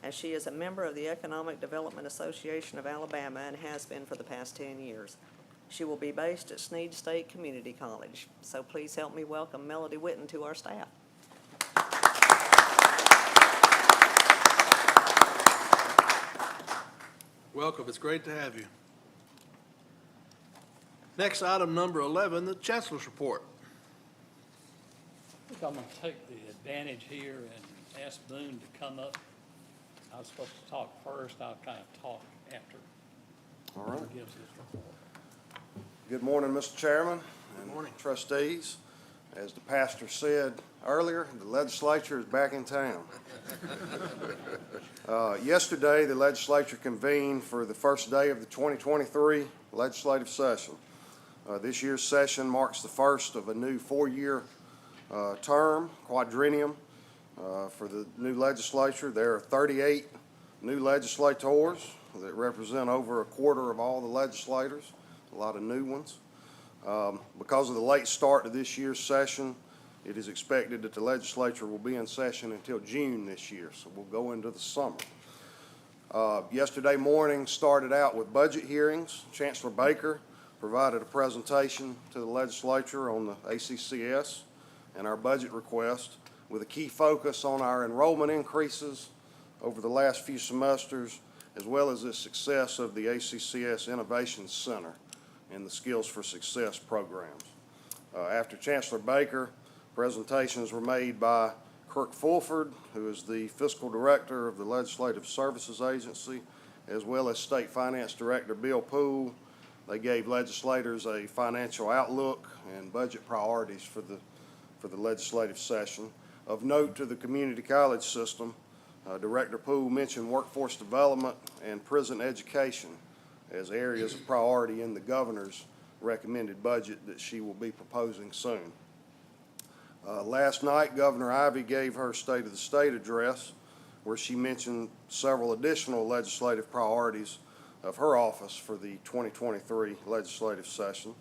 N: and she is a member of the Economic Development Association of Alabama and has been for the past 10 years. She will be based at Snead State Community College. So please help me welcome Melody Witten to our staff.
B: Welcome, it's great to have you. Next, item number 11, the Chancellor's Report.
O: I think I'm going to take the advantage here and ask Boone to come up. I was supposed to talk first. I'll kind of talk after.
P: All right.
O: He gives his report.
P: Good morning, Mr. Chairman and
B: morning.
P: trustees. As the pastor said earlier, the legislature is back in town. Yesterday, the legislature convened for the first day of the 2023 legislative session. This year's session marks the first of a new four-year term, quadrennium, for the new legislature. There are 38 new legislators that represent over a quarter of all the legislators, a lot of new ones. Because of the late start to this year's session, it is expected that the legislature will be in session until June this year, so we'll go into the summer. Yesterday morning started out with budget hearings. Chancellor Baker provided a presentation to the legislature on the ACCS and our budget request, with a key focus on our enrollment increases over the last few semesters, as well as the success of the ACCS Innovation Center and the Skills for Success programs. After Chancellor Baker, presentations were made by Kirk Fulford, who is the Fiscal Director of the Legislative Services Agency, as well as State Finance Director Bill Poole. They gave legislators a financial outlook and budget priorities for the legislative session. Of note to the community college system, Director Poole mentioned workforce development and prison education as areas of priority in the governor's recommended budget that she will be proposing soon. Last night, Governor Ivey gave her State of the State address, where she mentioned several additional legislative priorities of her office for the 2023 legislative session.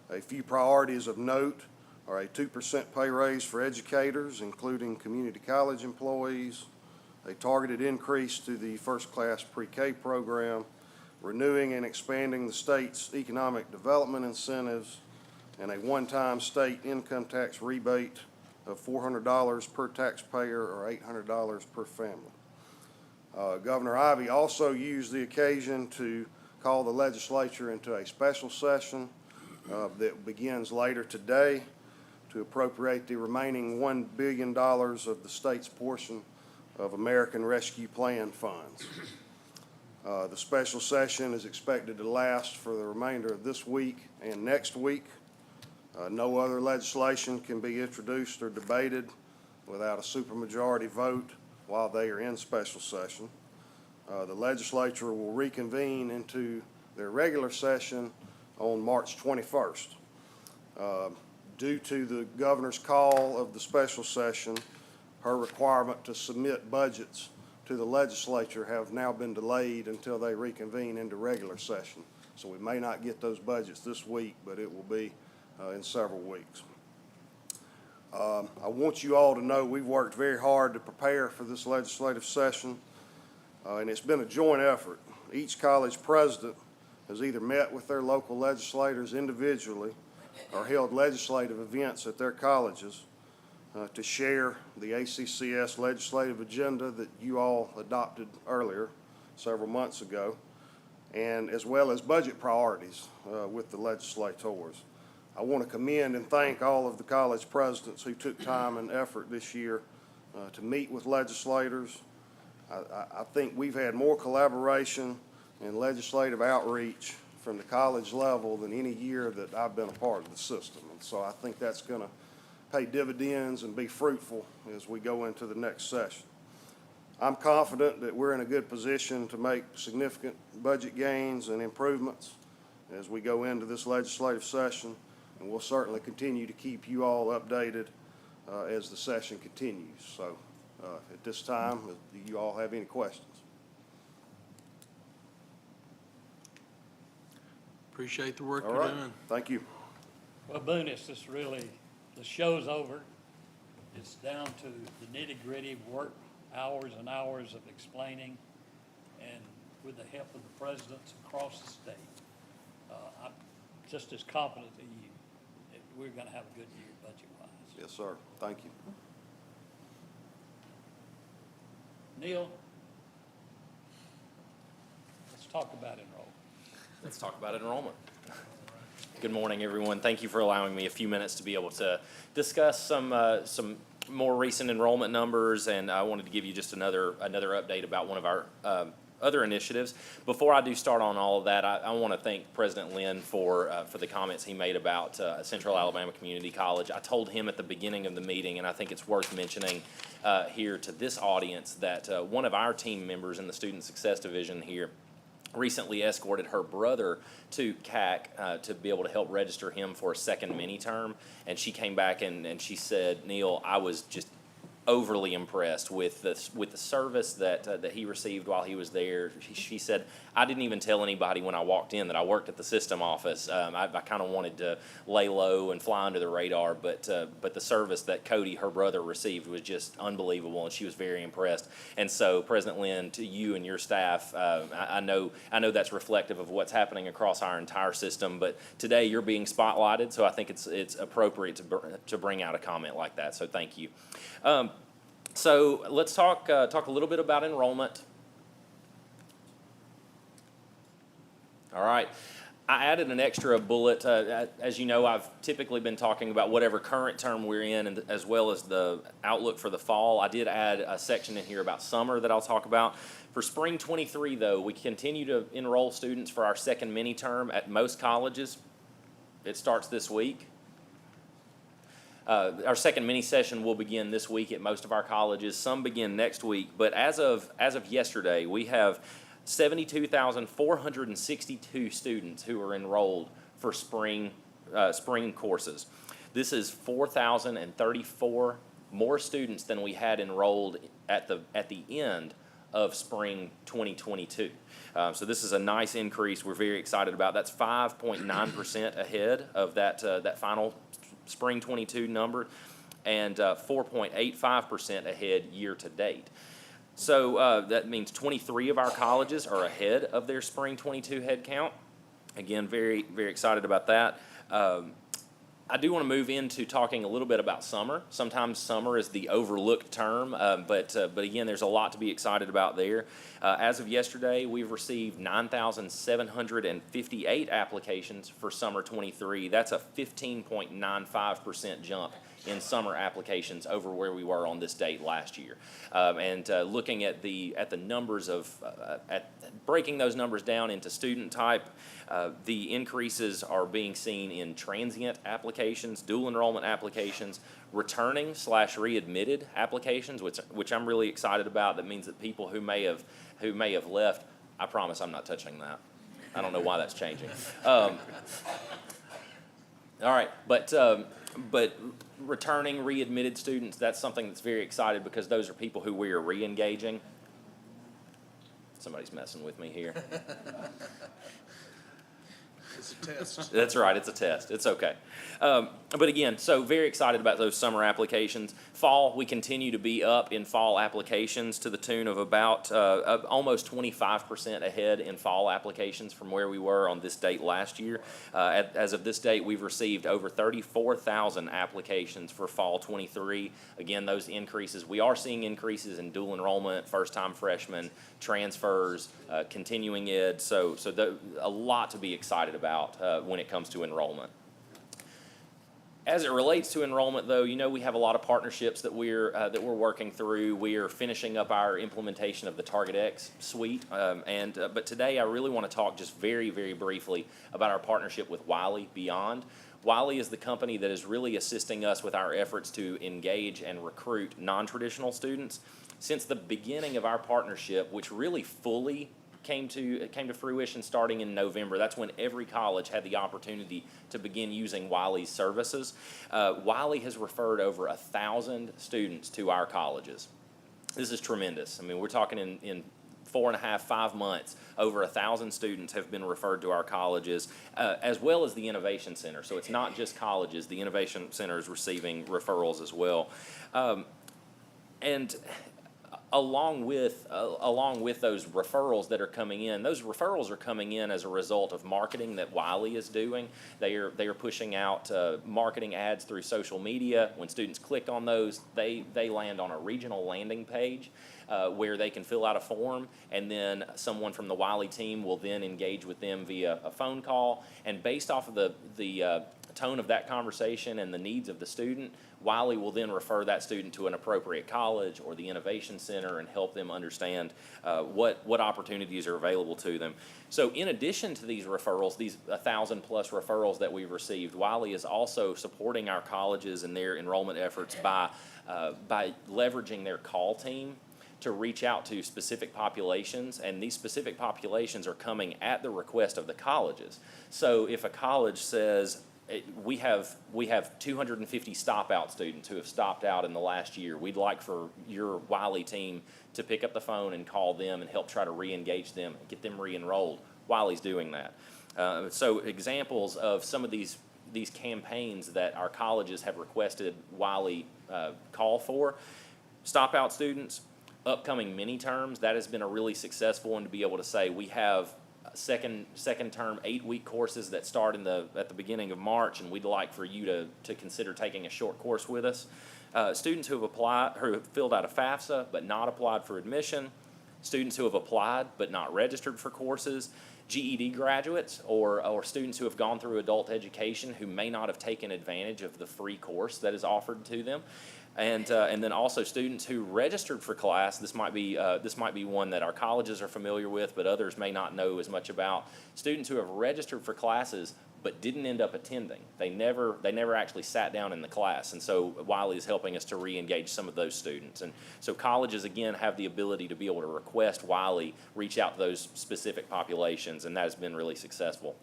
P: A few priorities of note are a 2% pay raise for educators, including community college employees, a targeted increase to the first-class pre-K program, renewing and expanding the state's economic development incentives, and a one-time state income tax rebate of $400 per taxpayer or $800 per family. Governor Ivey also used the occasion to call the legislature into a special session that begins later today to appropriate the remaining $1 billion of the state's portion of American Rescue Plan funds. The special session is expected to last for the remainder of this week and next week. No other legislation can be introduced or debated without a supermajority vote while they are in special session. The legislature will reconvene into their regular session on March 21st. Due to the governor's call of the special session, her requirement to submit budgets to the legislature have now been delayed until they reconvene into regular session. So we may not get those budgets this week, but it will be in several weeks. I want you all to know we've worked very hard to prepare for this legislative session, and it's been a joint effort. Each college president has either met with their local legislators individually or held legislative events at their colleges to share the ACCS legislative agenda that you all adopted earlier, several months ago, and as well as budget priorities with the legislators. I want to commend and thank all of the college presidents who took time and effort this year to meet with legislators. I think we've had more collaboration and legislative outreach from the college level than any year that I've been a part of the system. And so I think that's going to pay dividends and be fruitful as we go into the next session. I'm confident that we're in a good position to make significant budget gains and improvements as we go into this legislative session, and we'll certainly continue to keep you all updated as the session continues. So at this time, do you all have any questions?
B: Appreciate the work
P: All
B: you're
P: right.
B: doing.
P: Thank you.
O: Well, Boone, it's just really, the show's over. It's down to the nitty-gritty work, hours and hours of explaining, and with the help of the presidents across the state. I'm just as confident that we're gonna have a good year budget-wise.
P: Yes, sir. Thank you.
O: Neil? Let's talk about enrollment.
Q: Let's talk about enrollment. Good morning, everyone. Thank you for allowing me a few minutes to be able to discuss some more recent enrollment numbers, and I wanted to give you just another update about one of our other initiatives. Before I do start on all of that, I want to thank President Lynn for the comments he made about Central Alabama Community College. I told him at the beginning of the meeting, and I think it's worth mentioning here to this audience, that one of our team members in the Student Success Division here recently escorted her brother to CAC to be able to help register him for a second mini-term, and she came back and she said, Neil, I was just overly impressed with the service that he received while he was there. She said, I didn't even tell anybody when I walked in that I worked at the system office. I kind of wanted to lay low and fly under the radar, but the service that Cody, her brother, received was just unbelievable, and she was very impressed. And so, President Lynn, to you and your staff, I know that's reflective of what's happening across our entire system, but today you're being spotlighted, so I think it's appropriate to bring out a comment like that, so thank you. So let's talk a little bit about enrollment. All right. I added an extra bullet. As you know, I've typically been talking about whatever current term we're in, and as well as the outlook for the fall. I did add a section in here about summer that I'll talk about. For spring 23, though, we continue to enroll students for our second mini-term at most colleges. It starts this week. Our second mini session will begin this week at most of our colleges. Some begin next week, but as of yesterday, we have 72,462 students who are enrolled for spring courses. This is 4,034 more students than we had enrolled at the end of spring 2022. So this is a nice increase. We're very excited about. That's 5.9% ahead of that final spring 22 number, and 4.85% ahead year to date. So that means 23 of our colleges are ahead of their spring 22 head count. Again, very, very excited about that. I do want to move into talking a little bit about summer. Sometimes summer is the overlooked term, but again, there's a lot to be excited about there. As of yesterday, we've received 9,758 applications for summer 23. That's a 15.95% jump in summer applications over where we were on this date last year. And looking at the numbers breaking those numbers down into student type, the increases are being seen in transient applications, dual enrollment applications, returning/readmitted applications, which I'm really excited about. That means that people who may have left, I promise I'm not touching that. I don't know why that's changing. All right, but returning readmitted students, that's something that's very excited because those are people who we are re-engaging. Somebody's messing with me here.
B: It's a test.
Q: That's right, it's a test. It's okay. But again, so very excited about those summer applications. Fall, we continue to be up in fall applications to the tune of about almost 25% ahead in fall applications from where we were on this date last year. As of this date, we've received over 34,000 applications for fall 23. Again, those increases, we are seeing increases in dual enrollment, first-time freshmen, transfers, continuing ed, so a lot to be excited about when it comes to enrollment. As it relates to enrollment, though, you know we have a lot of partnerships that we're working through. We are finishing up our implementation of the TargetX suite, but today I really want to talk just very, very briefly about our partnership with Wiley Beyond. Wiley is the company that is really assisting us with our efforts to engage and recruit non-traditional students. Since the beginning of our partnership, which really fully came to fruition starting in November. That's when every college had the opportunity to begin using Wiley's services. Wiley has referred over 1,000 students to our colleges. This is tremendous. I mean, we're talking in 4.5, 5 months, over 1,000 students have been referred to our colleges, as well as the Innovation Center. So it's not just colleges. The Innovation Center is receiving referrals as well. And along with those referrals that are coming in, those referrals are coming in as a result of marketing that Wiley is doing. They are pushing out marketing ads through social media. When students click on those, they land on a regional landing page where they can fill out a form, and then someone from the Wiley team will then engage with them via a phone call. And based off of the tone of that conversation and the needs of the student, Wiley will then refer that student to an appropriate college or the Innovation Center and help them understand what opportunities are available to them. So in addition to these referrals, these 1,000+ referrals that we've received, Wiley is also supporting our colleges and their enrollment efforts by leveraging their call team to reach out to specific populations, and these specific populations are coming at the request of the colleges. So if a college says, we have 250 stop-out students who have stopped out in the last year. We'd like for your Wiley team to pick up the phone and call them and help try to re-engage them and get them re-enrolled. Wiley's doing that. So examples of some of these campaigns that our colleges have requested Wiley call for: stop-out students, upcoming mini terms. That has been a really successful one to be able to say we have second term 8-week courses that start at the beginning of March, and we'd like for you to consider taking a short course with us. Students who have filled out a FAFSA but not applied for admission, students who have applied but not registered for courses, GED graduates or students who have gone through adult education who may not have taken advantage of the free course that is offered to them. And then also students who registered for class. This might be one that our colleges are familiar with, but others may not know as much about. Students who have registered for classes but didn't end up attending. They never actually sat down in the class, and so Wiley is helping us to re-engage some of those students. And so colleges again have the ability to be able to request Wiley reach out to those specific populations, and that has been really successful.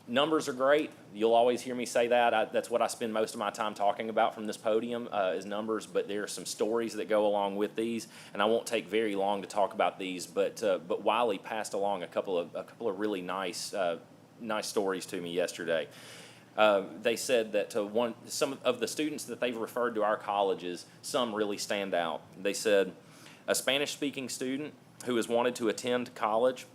Q: Numbers are great. You'll always hear me say that. That's what I spend most of my time talking about from this podium is numbers, but there are some stories that go along with these, and I won't take very long to talk about these, but Wiley passed along a couple of really nice stories to me yesterday. They said that some of the students that they've referred to our colleges, some really stand out. They said a Spanish-speaking student who has wanted to attend college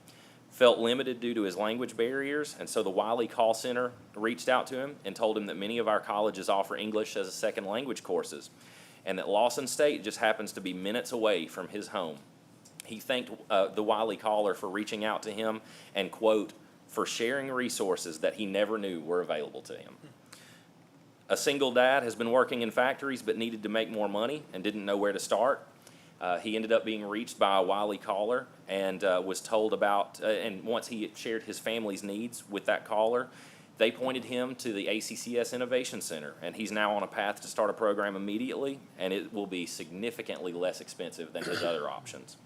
Q: felt limited due to his language barriers, and so the Wiley call center reached out to him and told him that many of our colleges offer English as a second language courses, and that Lawson State just happens to be minutes away from his home. He thanked the Wiley caller for reaching out to him and, quote, for sharing resources that he never knew were available to him. A single dad has been working in factories but needed to make more money and didn't know where to start. He ended up being reached by a Wiley caller and was told about, and once he shared his family's needs with that caller, they pointed him to the ACCS Innovation Center, and he's now on a path to start a program immediately, and it will be significantly less expensive than his other options.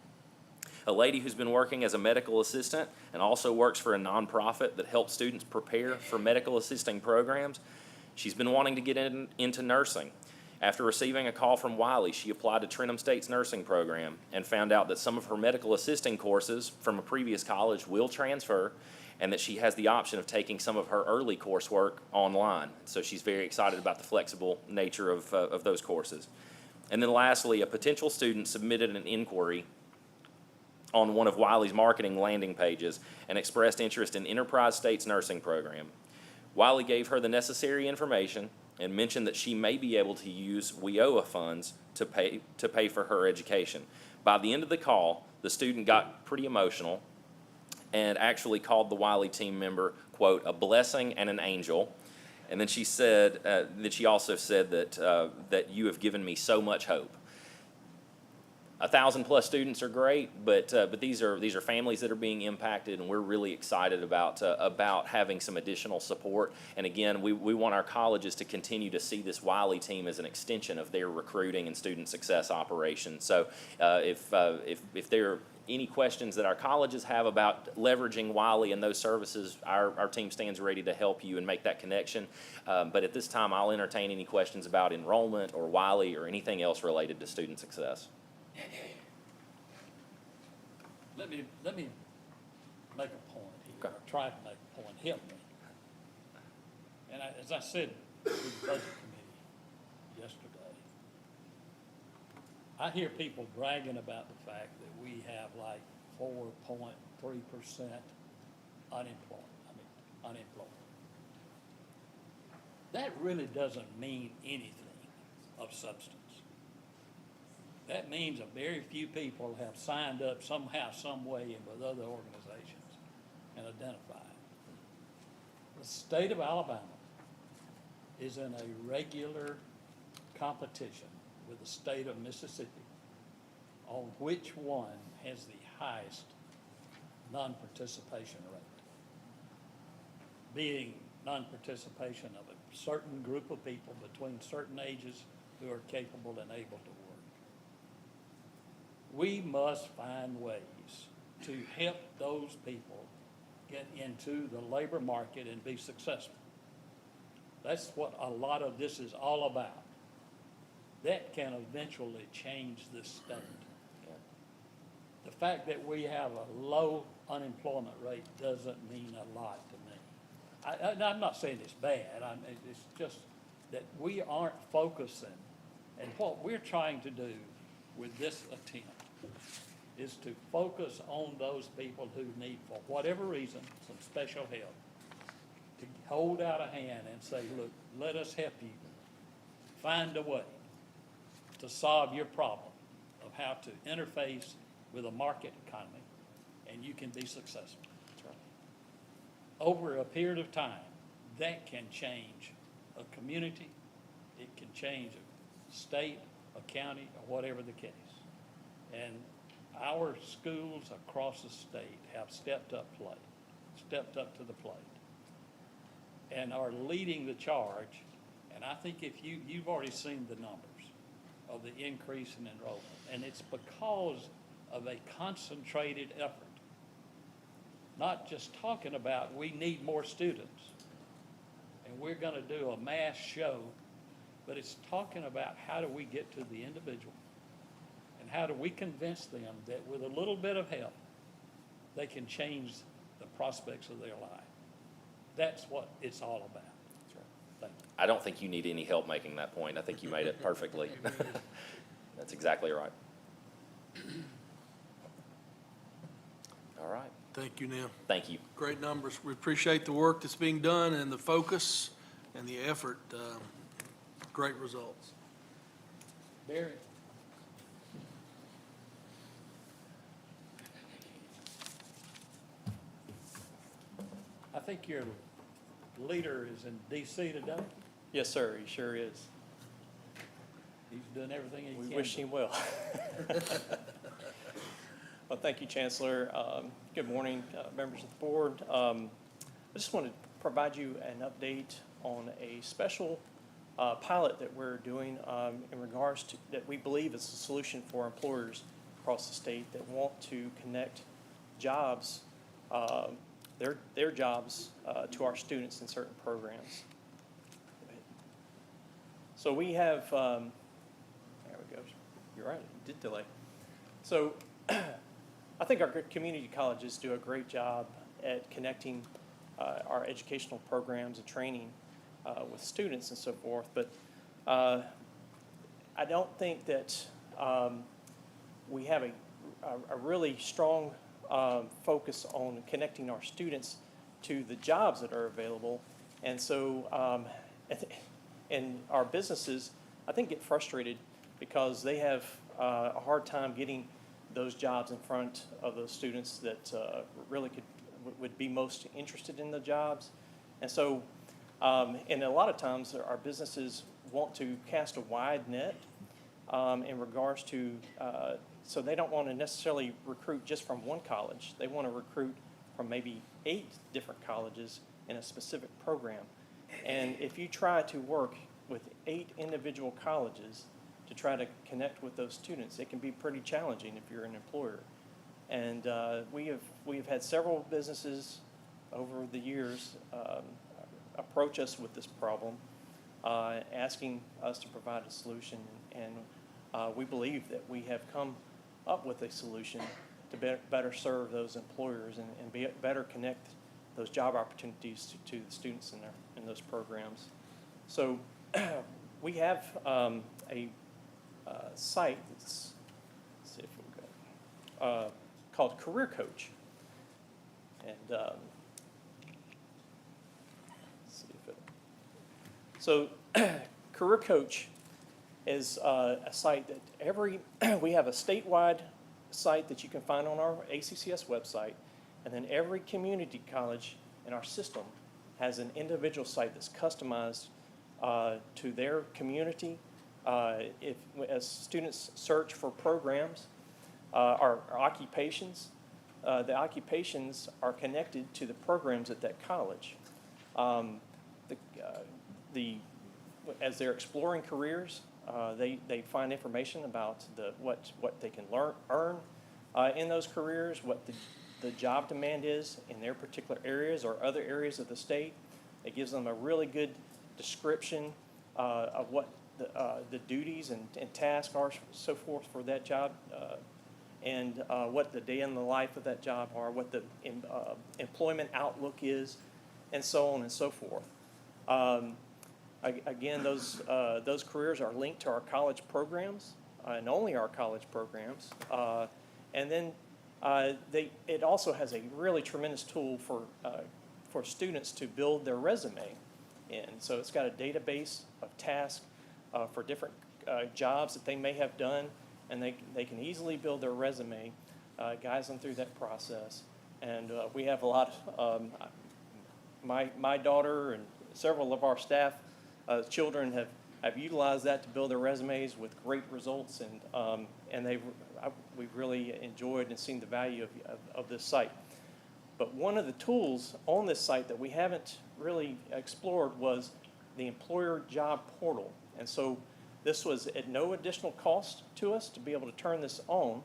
Q: A lady who's been working as a medical assistant and also works for a nonprofit that helps students prepare for medical assisting programs, she's been wanting to get into nursing. After receiving a call from Wiley, she applied to Trentham State's nursing program and found out that some of her medical assisting courses from a previous college will transfer, and that she has the option of taking some of her early coursework online. So she's very excited about the flexible nature of those courses. And then lastly, a potential student submitted an inquiry on one of Wiley's marketing landing pages and expressed interest in Enterprise State's nursing program. Wiley gave her the necessary information and mentioned that she may be able to use WIOA funds to pay for her education. By the end of the call, the student got pretty emotional and actually called the Wiley team member, quote, a blessing and an angel. And then she said, she also said that you have given me so much hope. 1,000+ students are great, but these are families that are being impacted, and we're really excited about having some additional support. And again, we want our colleges to continue to see this Wiley team as an extension of their recruiting and student success operations. So if there are any questions that our colleges have about leveraging Wiley and those services, our team stands ready to help you and make that connection. But at this time, I'll entertain any questions about enrollment or Wiley or anything else related to student success.
O: Let me make a point here, or try to make a point, help me. And as I said to the budget committee yesterday, I hear people bragging about the fact that we have like 4.3% unemployment. That really doesn't mean anything of substance. That means a very few people have signed up somehow, some way, and with other organizations and identified. The state of Alabama is in a regular competition with the state of Mississippi on which one has the highest non-participation rate, being non-participation of a certain group of people between certain ages who are capable and able to work. We must find ways to help those people get into the labor market and be successful. That's what a lot of this is all about. That can eventually change this state. The fact that we have a low unemployment rate doesn't mean a lot to me. I'm not saying it's bad, it's just that we aren't focusing, and what we're trying to do with this attempt is to focus on those people who need, for whatever reason, some special help, to hold out a hand and say, look, let us help you find a way to solve your problem of how to interface with a market economy, and you can be successful. Over a period of time, that can change a community, it can change a state, a county, or whatever the case. And our schools across the state have stepped up to the plate, and are leading the charge. And I think if you've already seen the numbers of the increase in enrollment, and it's because of a concentrated effort. Not just talking about we need more students and we're going to do a mass show, but it's talking about how do we get to the individual and how do we convince them that with a little bit of help, they can change the prospects of their life. That's what it's all about. Thank you.
Q: I don't think you need any help making that point. I think you made it perfectly. That's exactly right. All right.
B: Thank you, Neil.
Q: Thank you.
B: Great numbers. We appreciate the work that's being done and the focus and the effort. Great results.
O: Barry. I think your leader is in D.C. today.
R: Yes, sir, he sure is.
O: He's doing everything he can.
R: We wish him well. Well, thank you, Chancellor. Good morning, members of the board. I just want to provide you an update on a special pilot that we're doing in regards to that we believe is a solution for employers across the state that want to connect jobs, their jobs to our students in certain programs. So we have, there we go. You're right, it did delay. So I think our community colleges do a great job at connecting our educational programs and training with students and so forth, but I don't think that we have a really strong focus on connecting our students to the jobs that are available. And so, and our businesses, I think, get frustrated because they have a hard time getting those jobs in front of those students that really would be most interested in the jobs. And so, and a lot of times our businesses want to cast a wide net in regards to, so they don't want to necessarily recruit just from one college. They want to recruit from maybe 8 different colleges in a specific program. And if you try to work with 8 individual colleges to try to connect with those students, it can be pretty challenging if you're an employer. And we have had several businesses over the years approach us with this problem, asking us to provide a solution. And we believe that we have come up with a solution to better serve those employers and better connect those job opportunities to the students in those programs. So we have a site that's called Career Coach. And let's see if it, so Career Coach is a site that we have a statewide site that you can find on our ACCS website, and then every community college in our system has an individual site that's customized to their community. As students search for programs or occupations, the occupations are connected to the programs at that college. As they're exploring careers, they find information about what they can earn in those careers, what the job demand is in their particular areas or other areas of the state. It gives them a really good description of what the duties and tasks are, so forth, for that job, and what the day in the life of that job are, what the employment outlook is, and so on and so forth. Again, those careers are linked to our college programs, and only our college programs. And then it also has a really tremendous tool for students to build their resume in. So it's got a database of tasks for different jobs that they may have done, and they can easily build their resume, guides them through that process. And we have a lot of, my daughter and several of our staff children have utilized that to build their resumes with great results, and we've really enjoyed and seen the value of this site. But one of the tools on this site that we haven't really explored was the employer job portal. And so this was at no additional cost to us to be able to turn this on.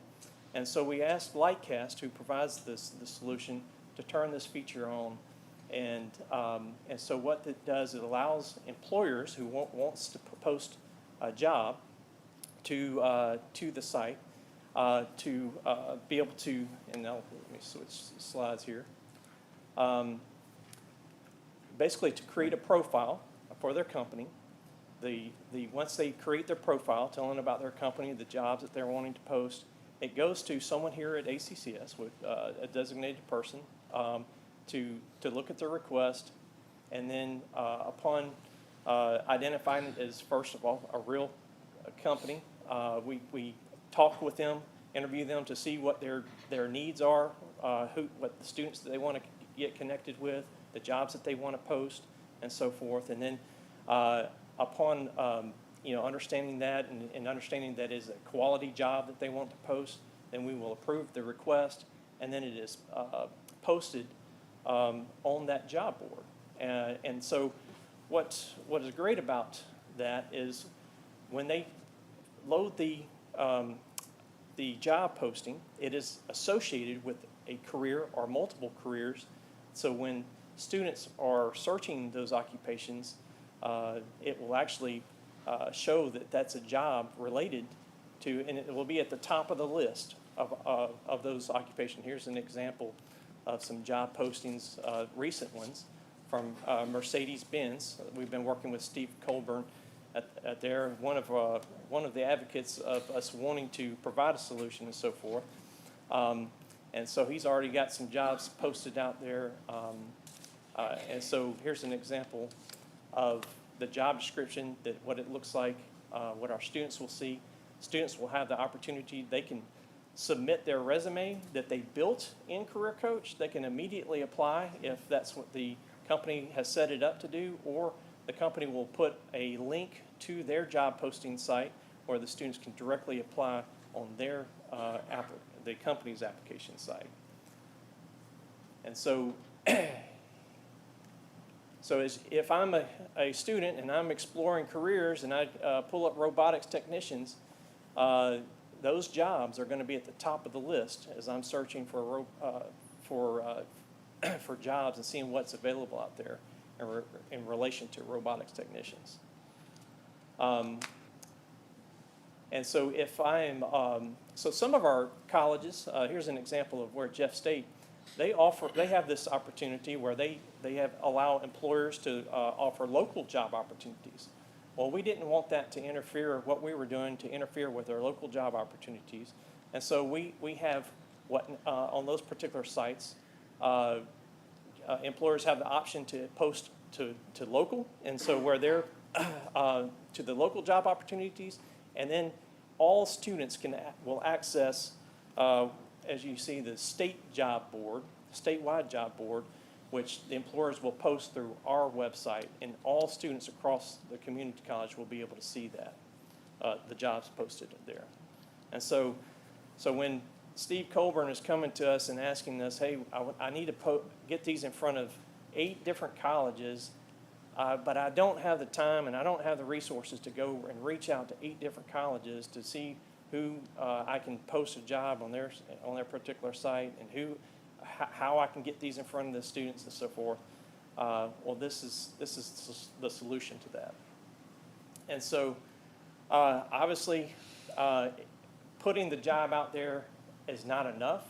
R: And so we asked Lightcast, who provides the solution, to turn this feature on. And so what it does, it allows employers who wants to post a job to the site to be able to, and now let me switch slides here, basically to create a profile for their company. Once they create their profile, telling about their company, the jobs that they're wanting to post, it goes to someone here at ACCS with a designated person to look at their request, and then upon identifying it as, first of all, a real company, we talk with them, interview them to see what their needs are, what the students that they want to get connected with, the jobs that they want to post, and so forth. And then upon understanding that and understanding that is a quality job that they want to post, then we will approve the request, and then it is posted on that job board. And so what is great about that is when they load the job posting, it is associated with a career or multiple careers. So when students are searching those occupations, it will actually show that that's a job related to, and it will be at the top of the list of those occupations. Here's an example of some job postings, recent ones from Mercedes-Benz. We've been working with Steve Colburn at there, one of the advocates of us wanting to provide a solution and so forth. And so he's already got some jobs posted out there. And so here's an example of the job description, what it looks like, what our students will see. Students will have the opportunity, they can submit their resume that they built in Career Coach. They can immediately apply if that's what the company has set it up to do, or the company will put a link to their job posting site where the students can directly apply on their the company's application site. And so if I'm a student and I'm exploring careers and I pull up robotics technicians, those jobs are going to be at the top of the list as I'm searching for jobs and seeing what's available out there in relation to robotics technicians. And so if I'm, so some of our colleges, here's an example of where Jeff State, they have this opportunity where they allow employers to offer local job opportunities. Well, we didn't want that to interfere, what we were doing to interfere with our local job opportunities. And so we have on those particular sites, employers have the option to post to local, and so where they're to the local job opportunities, and then all students will access, as you see, the statewide job board, which the employers will post through our website, and all students across the community college will be able to see that, the jobs posted there. And so when Steve Colburn is coming to us and asking us, hey, I need to get these in front of 8 different colleges, but I don't have the time and I don't have the resources to go and reach out to 8 different colleges to see who I can post a job on their particular site, and how I can get these in front of the students and so forth. Well, this is the solution to that. And so, obviously, putting the job out there is not enough.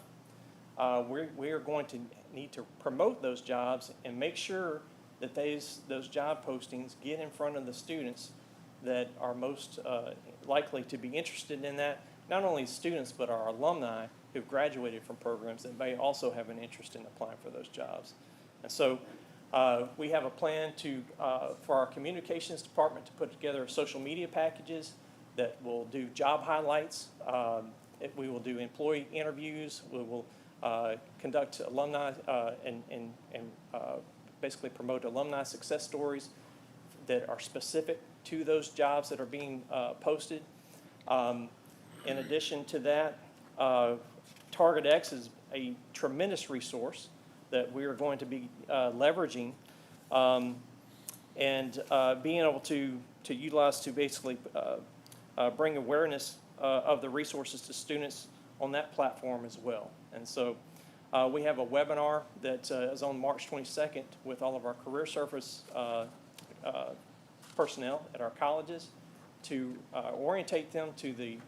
R: We are going to need to promote those jobs and make sure that those job postings get in front of the students that are most likely to be interested in that. Not only students, but our alumni who've graduated from programs that may also have an interest in applying for those jobs. And so we have a plan for our communications department to put together social media packages that will do job highlights. We will do employee interviews. We will conduct alumni and basically promote alumni success stories that are specific to those jobs that are being posted. In addition to that, TargetX is a tremendous resource that we are going to be leveraging and being able to utilize to basically bring awareness of the resources to students on that platform as well. And so we have a webinar that is on March 22nd with all of our career service personnel at our colleges to orientate them to the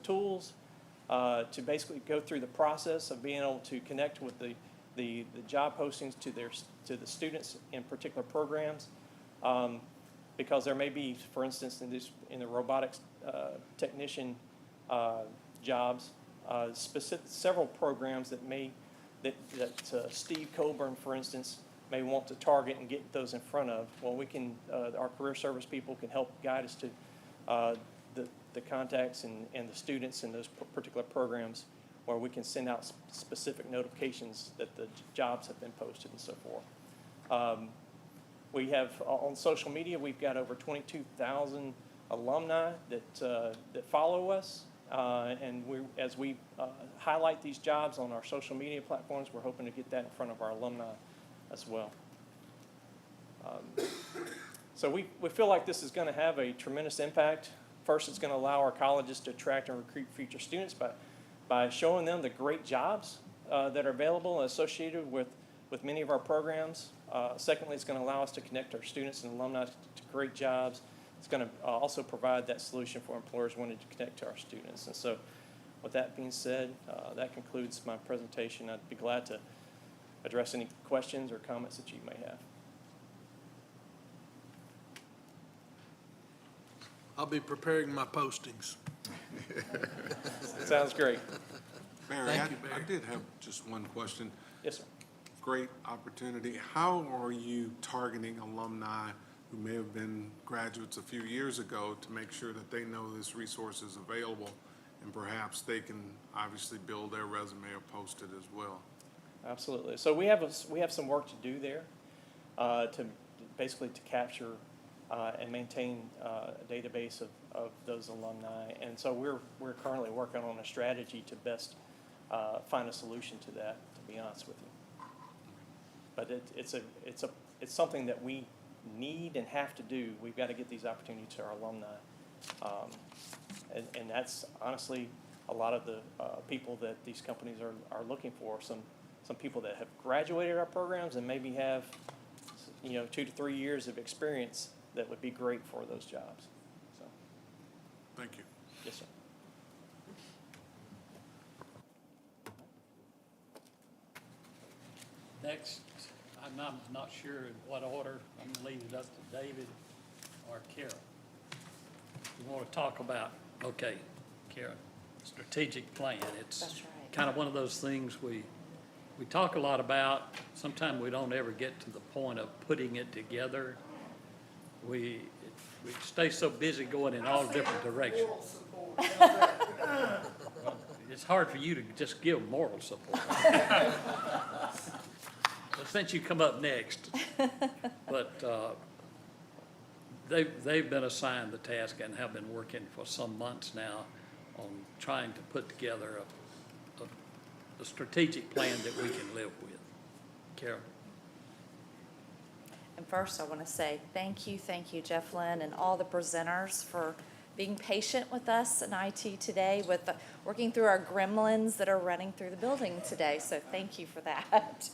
R: tools, to basically go through the process of being able to connect with the job postings to the students in particular programs, because there may be, for instance, in the robotics technician jobs, several programs that Steve Colburn, for instance, may want to target and get those in front of. Well, we can, our career service people can help guide us to the contacts and the students in those particular programs where we can send out specific notifications that the jobs have been posted and so forth. We have, on social media, we've got over 22,000 alumni that follow us. And as we highlight these jobs on our social media platforms, we're hoping to get that in front of our alumni as well. So we feel like this is going to have a tremendous impact. First, it's going to allow our colleges to attract and recruit future students by showing them the great jobs that are available and associated with many of our programs. Secondly, it's going to allow us to connect our students and alumni to great jobs. It's going to also provide that solution for employers wanting to connect to our students. And so with that being said, that concludes my presentation. I'd be glad to address any questions or comments that you may have.
B: I'll be preparing my postings.
R: Sounds great.
D: Barry,
B: Thank you, Barry.
D: I did have just one question.
R: Yes, sir.
D: Great opportunity. How are you targeting alumni who may have been graduates a few years ago to make sure that they know this resource is available and perhaps they can obviously build their resume or post it as well?
R: Absolutely. So we have some work to do there to basically to capture and maintain a database of those alumni. And so we're currently working on a strategy to best find a solution to that, to be honest with you. But it's something that we need and have to do. We've got to get these opportunities to our alumni. And that's honestly a lot of the people that these companies are looking for. Some people that have graduated our programs and maybe have 2 to 3 years of experience that would be great for those jobs. So,
D: thank you.
R: Yes, sir.
O: Next, I'm not sure in what order. I'm going to leave it up to David or Karen. You want to talk about, okay, Karen, strategic plan. It's
N: That's right.
O: kind of one of those things we talk a lot about. Sometimes we don't ever get to the point of putting it together. We stay so busy going in all different directions. It's hard for you to just give moral support. But since you come up next, but they've been assigned the task and have been working for some months now on trying to put together a strategic plan that we can live with. Carol?
A: And first, I want to say thank you, Jeff Lynn, and all the presenters for being patient with us in IT today, with working through our gremlins that are running through the building today. So thank you for that.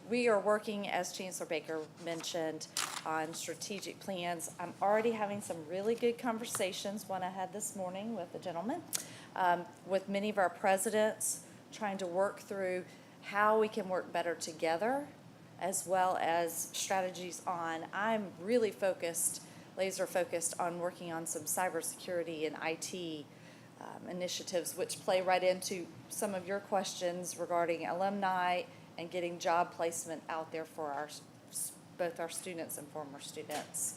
A: We are working, as Chancellor Baker mentioned, on strategic plans. I'm already having some really good conversations, one I had this morning with a gentleman, with many of our presidents, trying to work through how we can work better together, as well as strategies on, I'm really laser focused on working on some cybersecurity and IT initiatives, which play right into some of your questions regarding alumni and getting job placement out there for both our students and former students.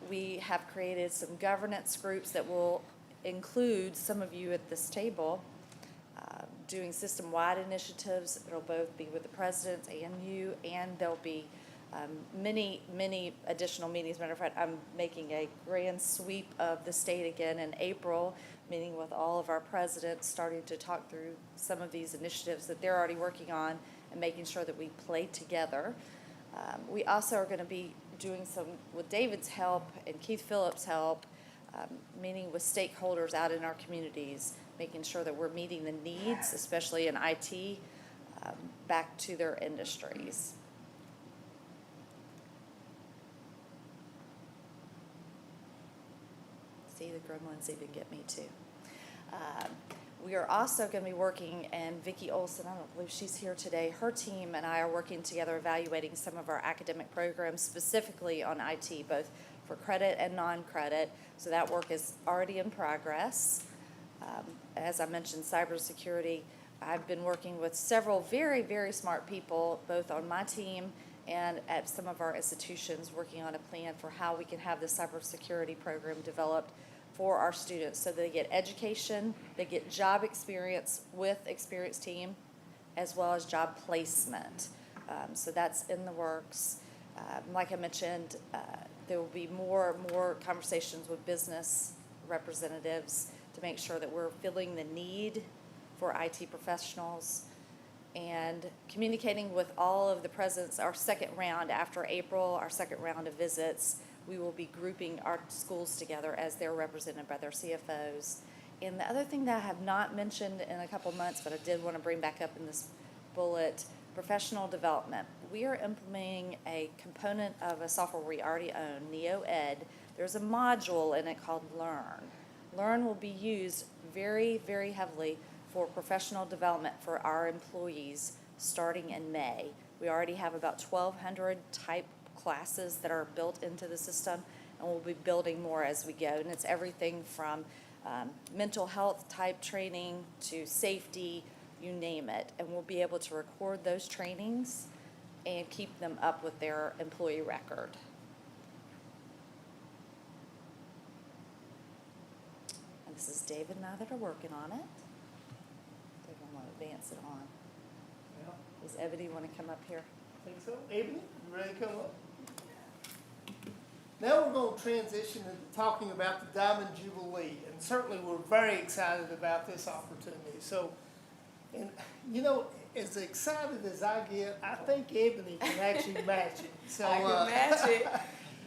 A: We have created some governance groups that will include some of you at this table, doing system-wide initiatives. It'll both be with the presidents and you, and there'll be many additional meetings. Matter of fact, I'm making a grand sweep of the state again in April, meeting with all of our presidents, starting to talk through some of these initiatives that they're already working on and making sure that we play together. We also are going to be doing some, with David's help and Keith Phillips' help, meeting with stakeholders out in our communities, making sure that we're meeting the needs, especially in IT, back to their industries. See, the gremlins even get me too. We are also going to be working, and Vicki Olson, I don't believe she's here today, her team and I are working together evaluating some of our academic programs, specifically on IT, both for credit and non-credit. So that work is already in progress. As I mentioned, cybersecurity, I've been working with several very smart people, both on my team and at some of our institutions, working on a plan for how we can have the cybersecurity program developed for our students so they get education, they get job experience with experienced team, as well as job placement. So that's in the works. Like I mentioned, there will be more conversations with business representatives to make sure that we're filling the need for IT professionals and communicating with all of the presidents. Our second round after April, our second round of visits, we will be grouping our schools together as they're represented by their CFOs. And the other thing that I have not mentioned in a couple months, but I did want to bring back up in this bullet, professional development. We are implementing a component of a software we already own, NeoEd. There's a module in it called Learn. Learn will be used very heavily for professional development for our employees starting in May. We already have about 1,200 type classes that are built into the system, and we'll be building more as we go. And it's everything from mental health type training to safety, you name it. And we'll be able to record those trainings and keep them up with their employee record. And this is David and I that are working on it. David, I want to advance it on. Does Ebony want to come up here?
S: I think so. Ebony, you ready to come up? Now we're going to transition into talking about the Diamond Jubilee, and certainly we're very excited about this opportunity. So, and you know, as excited as I get, I think Ebony can actually match it. So,
T: I can match it.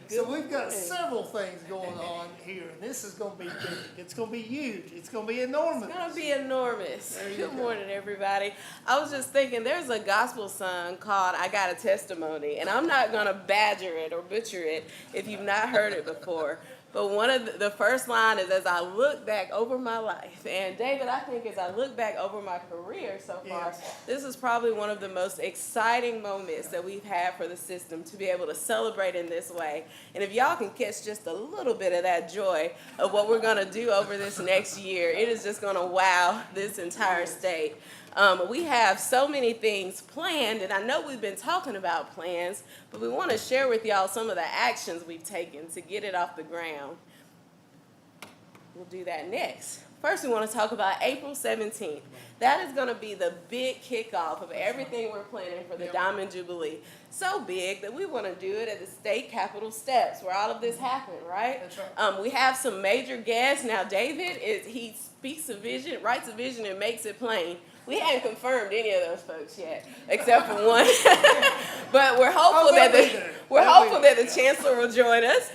S: So we've got several things going on here, and this is going to be big. It's going to be huge. It's going to be enormous.
T: It's going to be enormous.
S: There you
T: Good
S: go.
T: morning, everybody. I was just thinking, there's a gospel song called I Got a Testimony, and I'm not going to badger it or butcher it if you've not heard it before. But one of the first line is, as I look back over my life. And David, I think as I look back over my career so far, this is probably one of the most exciting moments that we've had for the system to be able to celebrate in this way. And if y'all can catch just a little bit of that joy of what we're going to do over this next year, it is just going to wow this entire state. We have so many things planned, and I know we've been talking about plans, but we want to share with y'all some of the actions we've taken to get it off the ground. We'll do that next. First, we want to talk about April 17th. That is going to be the big kickoff of everything we're planning for the Diamond Jubilee. So big that we want to do it at the state capitol steps where all of this happened, right?
S: That's right.
T: We have some major guests. Now, David, he speaks a vision, writes a vision, and makes it plain. We haven't confirmed any of those folks yet, except for one. But we're hopeful that the chancellor will join us,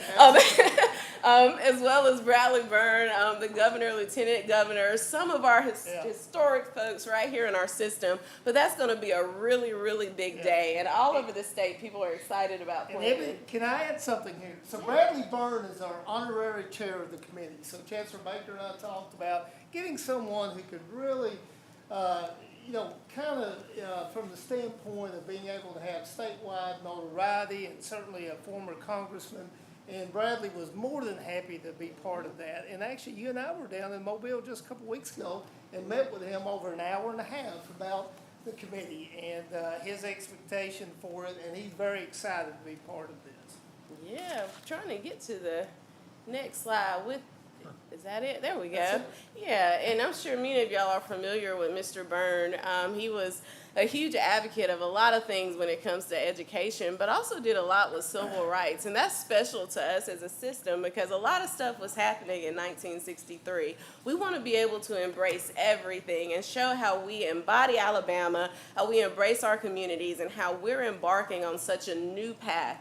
T: as well as Bradley Byrne, the governor, lieutenant governor, some of our historic folks right here in our system. But that's going to be a really, really big day, and all over the state, people are excited about planning.
S: Can I add something here? So Bradley Byrne is our honorary chair of the committee. So Chancellor Baker and I talked about getting someone who could really from the standpoint of being able to have statewide notoriety, and certainly a former congressman, and Bradley was more than happy to be part of that. And actually, you and I were down in Mobile just a couple weeks ago and met with him over an hour and a half about the committee and his expectation for it, and he's very excited to be part of this.
T: Yeah, trying to get to the next slide with. Is that it? There we go. Yeah, and I'm sure many of y'all are familiar with Mr. Byrne. He was a huge advocate of a lot of things when it comes to education, but also did a lot with civil rights. And that's special to us as a system because a lot of stuff was happening in 1963. We want to be able to embrace everything and show how we embody Alabama, how we embrace our communities, and how we're embarking on such a new path.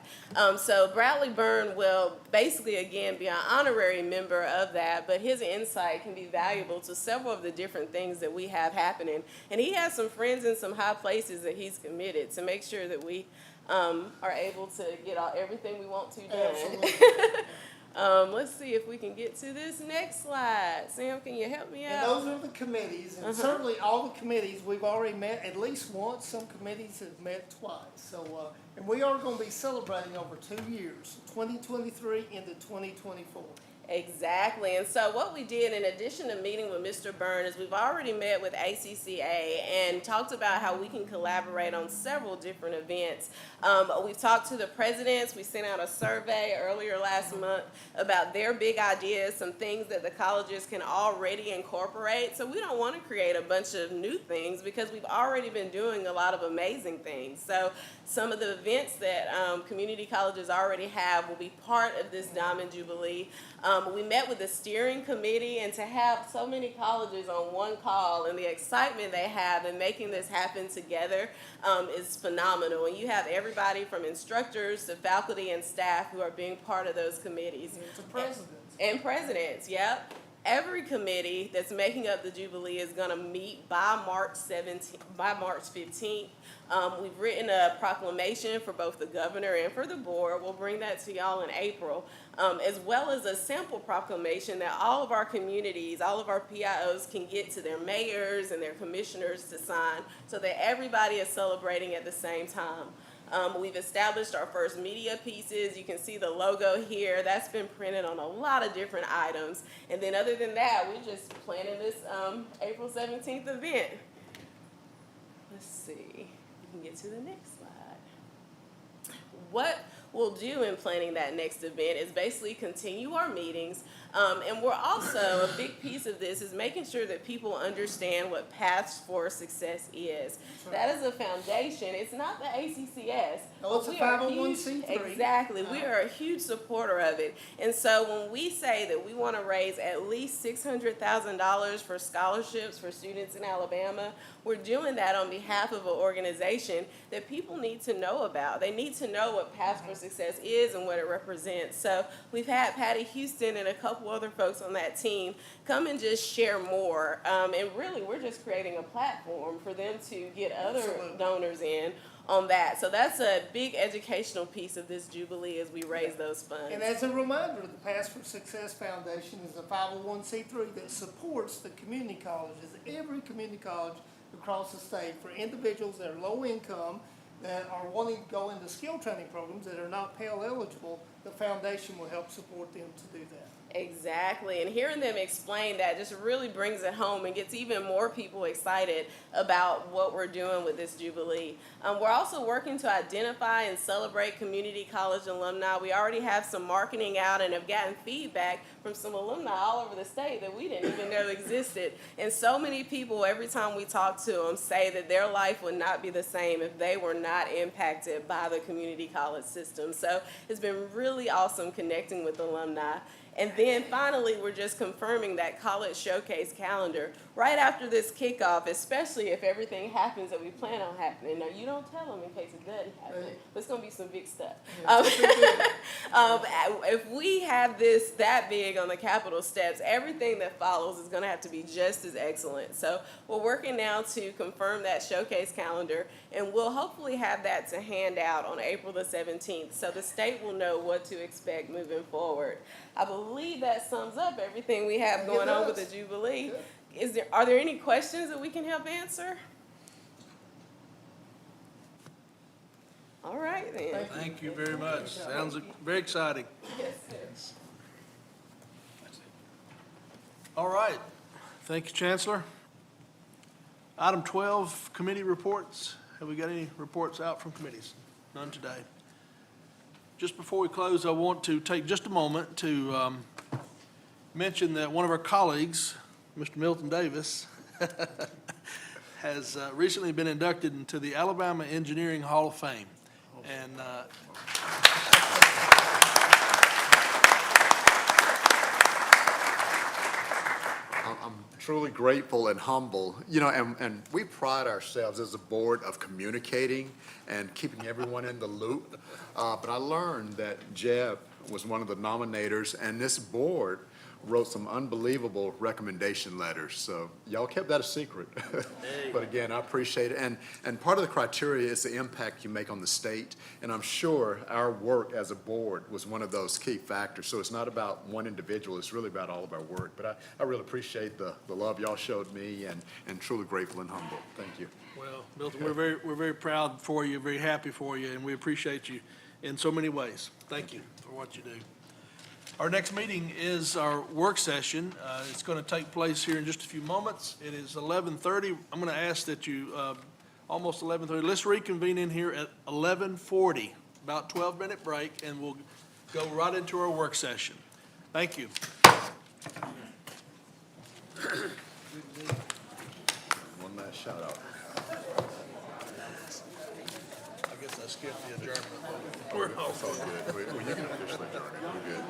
T: So Bradley Byrne will basically, again, be an honorary member of that, but his insight can be valuable to several of the different things that we have happening. And he has some friends in some high places that he's committed to make sure that we are able to get everything we want to done. Let's see if we can get to this next slide. Sam, can you help me out?
S: And those are the committees, and certainly all the committees we've already met at least once. Some committees have met twice. So, and we are going to be celebrating over 2 years, 2023 into 2024.
T: Exactly. And so what we did, in addition to meeting with Mr. Byrne, is we've already met with ACCA and talked about how we can collaborate on several different events. We've talked to the presidents. We sent out a survey earlier last month about their big ideas, some things that the colleges can already incorporate. So we don't want to create a bunch of new things because we've already been doing a lot of amazing things. So some of the events that community colleges already have will be part of this Diamond Jubilee. We met with the steering committee, and to have so many colleges on one call and the excitement they have in making this happen together is phenomenal. And you have everybody from instructors to faculty and staff who are being part of those committees.
S: And to presidents.
T: And presidents, yep. Every committee that's making up the Jubilee is going to meet by March 15th. We've written a proclamation for both the governor and for the board. We'll bring that to y'all in April, as well as a sample proclamation that all of our communities, all of our PIOs can get to their mayors and their commissioners to sign so that everybody is celebrating at the same time. We've established our first media pieces. You can see the logo here. That's been printed on a lot of different items. And then other than that, we're just planning this April 17th event. Let's see. We can get to the next slide. What we'll do in planning that next event is basically continue our meetings. And we're also, a big piece of this is making sure that people understand what Paths for Success is. That is a foundation. It's not the ACCS.
S: No, it's a 501c3.
T: Exactly. We are a huge supporter of it. And so when we say that we want to raise at least $600,000 for scholarships for students in Alabama, we're doing that on behalf of an organization that people need to know about. They need to know what Paths for Success is and what it represents. So we've had Patty Houston and a couple other folks on that team come and just share more. And really, we're just creating a platform for them to get other donors in on that. So that's a big educational piece of this Jubilee as we raise those funds.
S: And as a reminder, the Pass for Success Foundation is a 501c3 that supports the community colleges, every community college across the state, for individuals that are low income, that are wanting to go into skill training programs that are not Pell eligible. The foundation will help support them to do that.
T: Exactly, and hearing them explain that just really brings it home and gets even more people excited about what we're doing with this Jubilee. We're also working to identify and celebrate community college alumni. We already have some marketing out and have gotten feedback from some alumni all over the state that we didn't even know existed. And so many people, every time we talk to them, say that their life would not be the same if they were not impacted by the community college system. So it's been really awesome connecting with alumni. And then finally, we're just confirming that college showcase calendar right after this kickoff, especially if everything happens that we plan on happening. Now, you don't tell them in case it doesn't happen, but it's going to be some big stuff. If we have this that big on the Capitol steps, everything that follows is going to have to be just as excellent. So we're working now to confirm that showcase calendar, and we'll hopefully have that to hand out on April the 17th, so the state will know what to expect moving forward. I believe that sums up everything we have going on with the Jubilee. Are there any questions that we can help answer? All right, then.
B: Thank you very much. Sounds very exciting.
T: Yes, sir.
B: All right. Thank you, Chancellor. Item 12, committee reports. Have we got any reports out from committees? None today. Just before we close, I want to take just a moment to mention that one of our colleagues, Mr. Milton Davis, has recently been inducted into the Alabama Engineering Hall of Fame. And
U: I'm truly grateful and humble, you know, and we pride ourselves as a board of communicating and keeping everyone in the loop. But I learned that Jeb was one of the nominators, and this board wrote some unbelievable recommendation letters. So y'all kept that a secret. But again, I appreciate it. And part of the criteria is the impact you make on the state. And I'm sure our work as a board was one of those key factors. So it's not about one individual, it's really about all of our work. But I really appreciate the love y'all showed me, and truly grateful and humble. Thank you.
B: well, Milton, we're very proud for you, very happy for you, and we appreciate you in so many ways. Thank you for what you do. Our next meeting is our work session. It's going to take place here in just a few moments. It is 11:30. I'm going to ask that you, almost 11:30, let's reconvene in here at 11:40, about 12-minute break, and we'll go right into our work session. Thank you.
U: One last shout out.
B: I guess I skipped the adjournment.
U: We're all good. Well, you can officially adjourn it. We're good.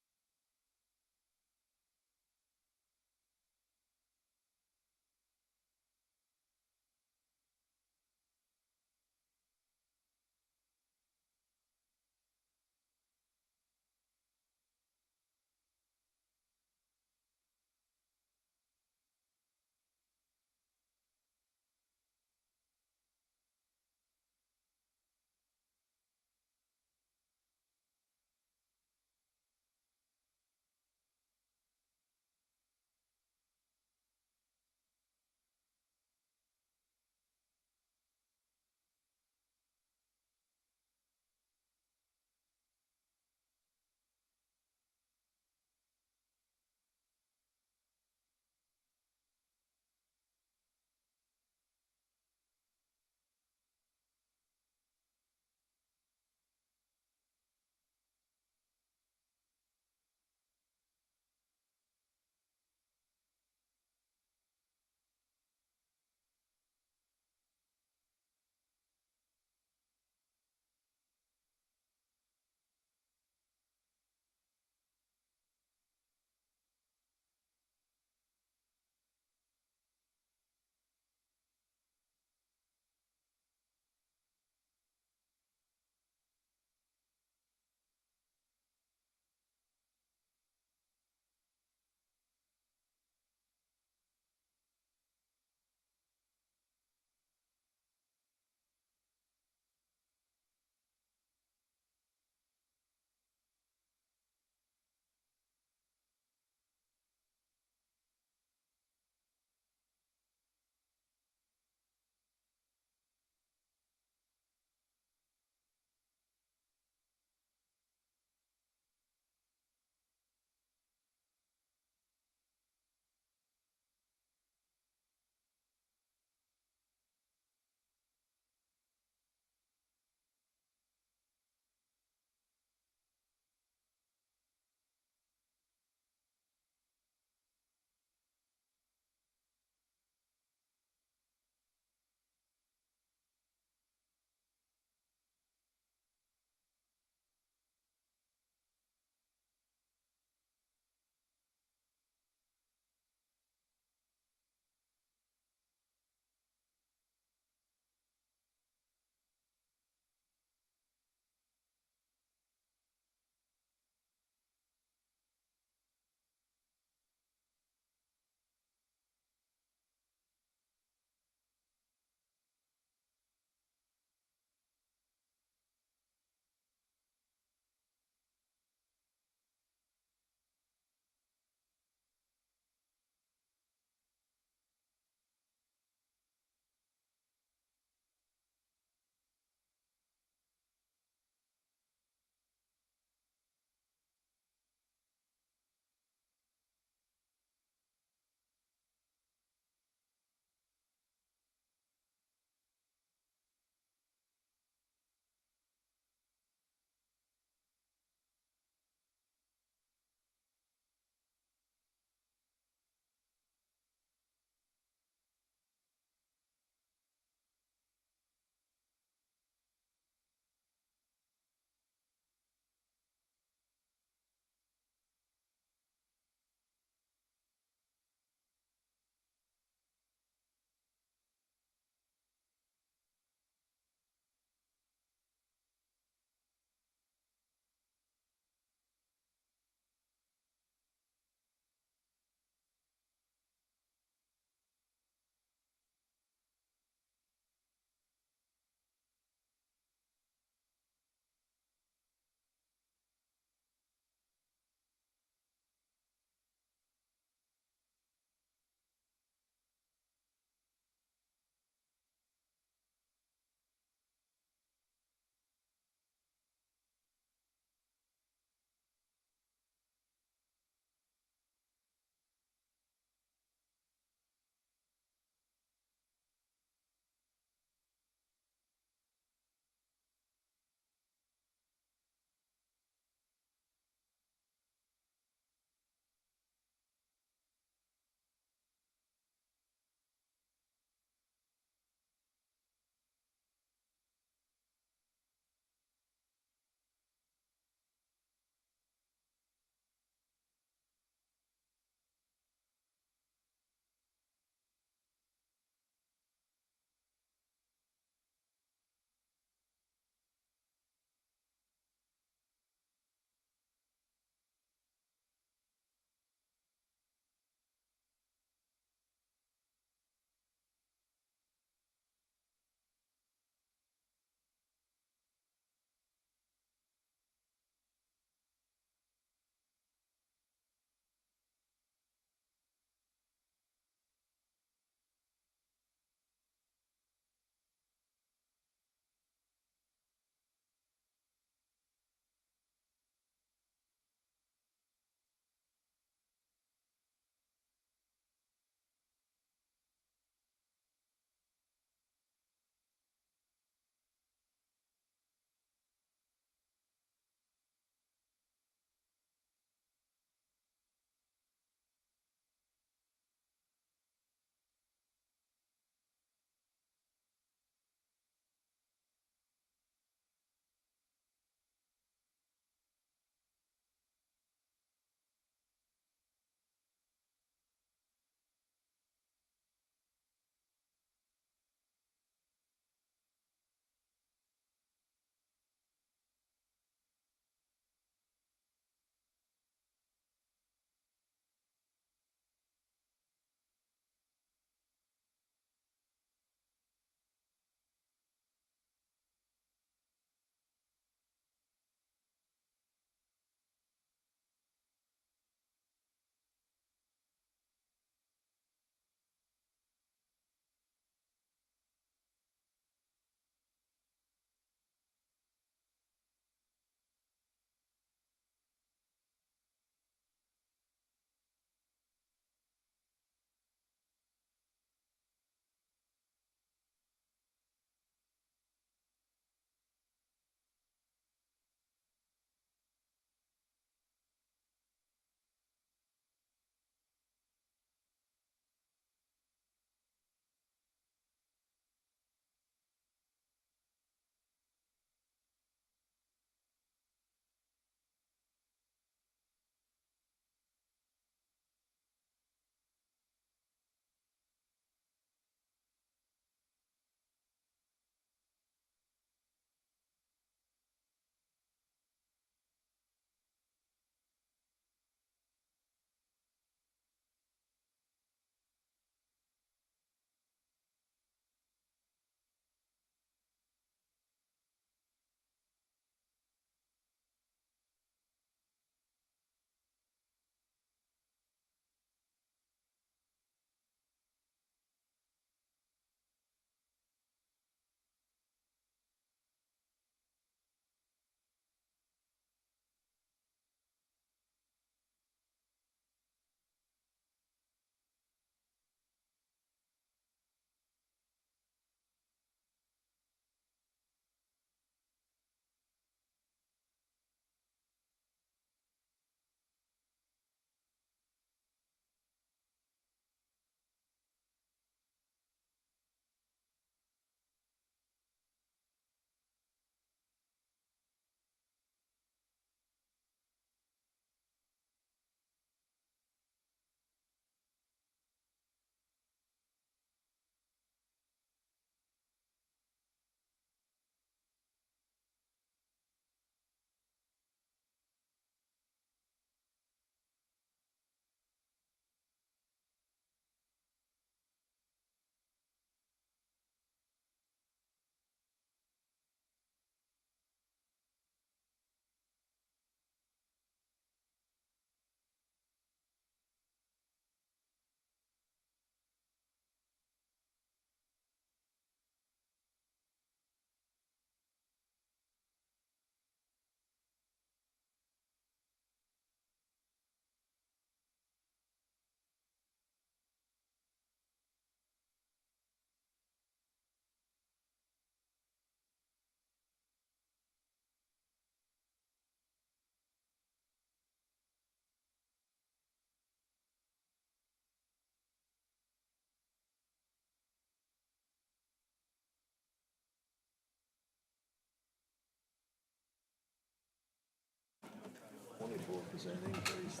B: 5% increase.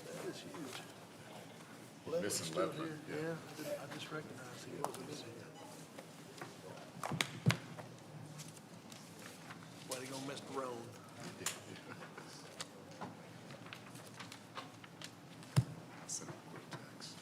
B: That is huge. Levin's
U: Missing
B: still
U: Levin,
B: here.
U: yeah.
B: I just recognized he was. Way to go, Mr. Roan.
U: Senate quick tax.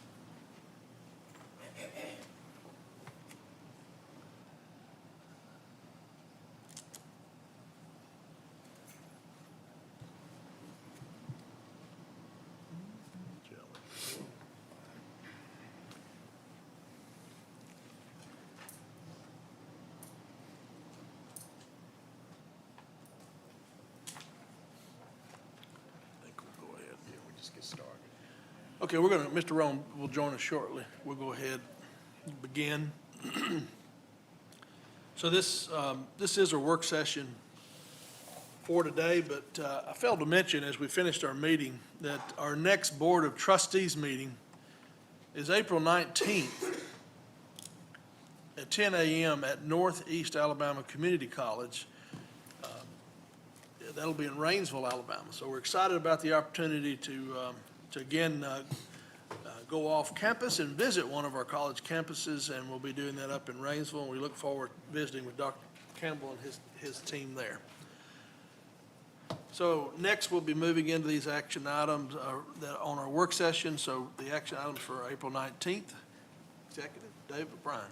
B: I think we'll go ahead.
U: Yeah, we just get started.
B: Okay, we're gonna, Mr. Roan will join us shortly. We'll go ahead and begin. So this is a work session for today, but I failed to mention as we finished our meeting that our next Board of Trustees meeting is April 19th at 10 a.m. at Northeast Alabama Community College. That'll be in Rainsville, Alabama. So we're excited about the opportunity to again go off campus and visit one of our college campuses, and we'll be doing that up in Rainsville. And we look forward to visiting with Dr. Campbell and his team there. So next, we'll be moving into these action items that on our work session. So the action items for April 19th. Executive David Bryan.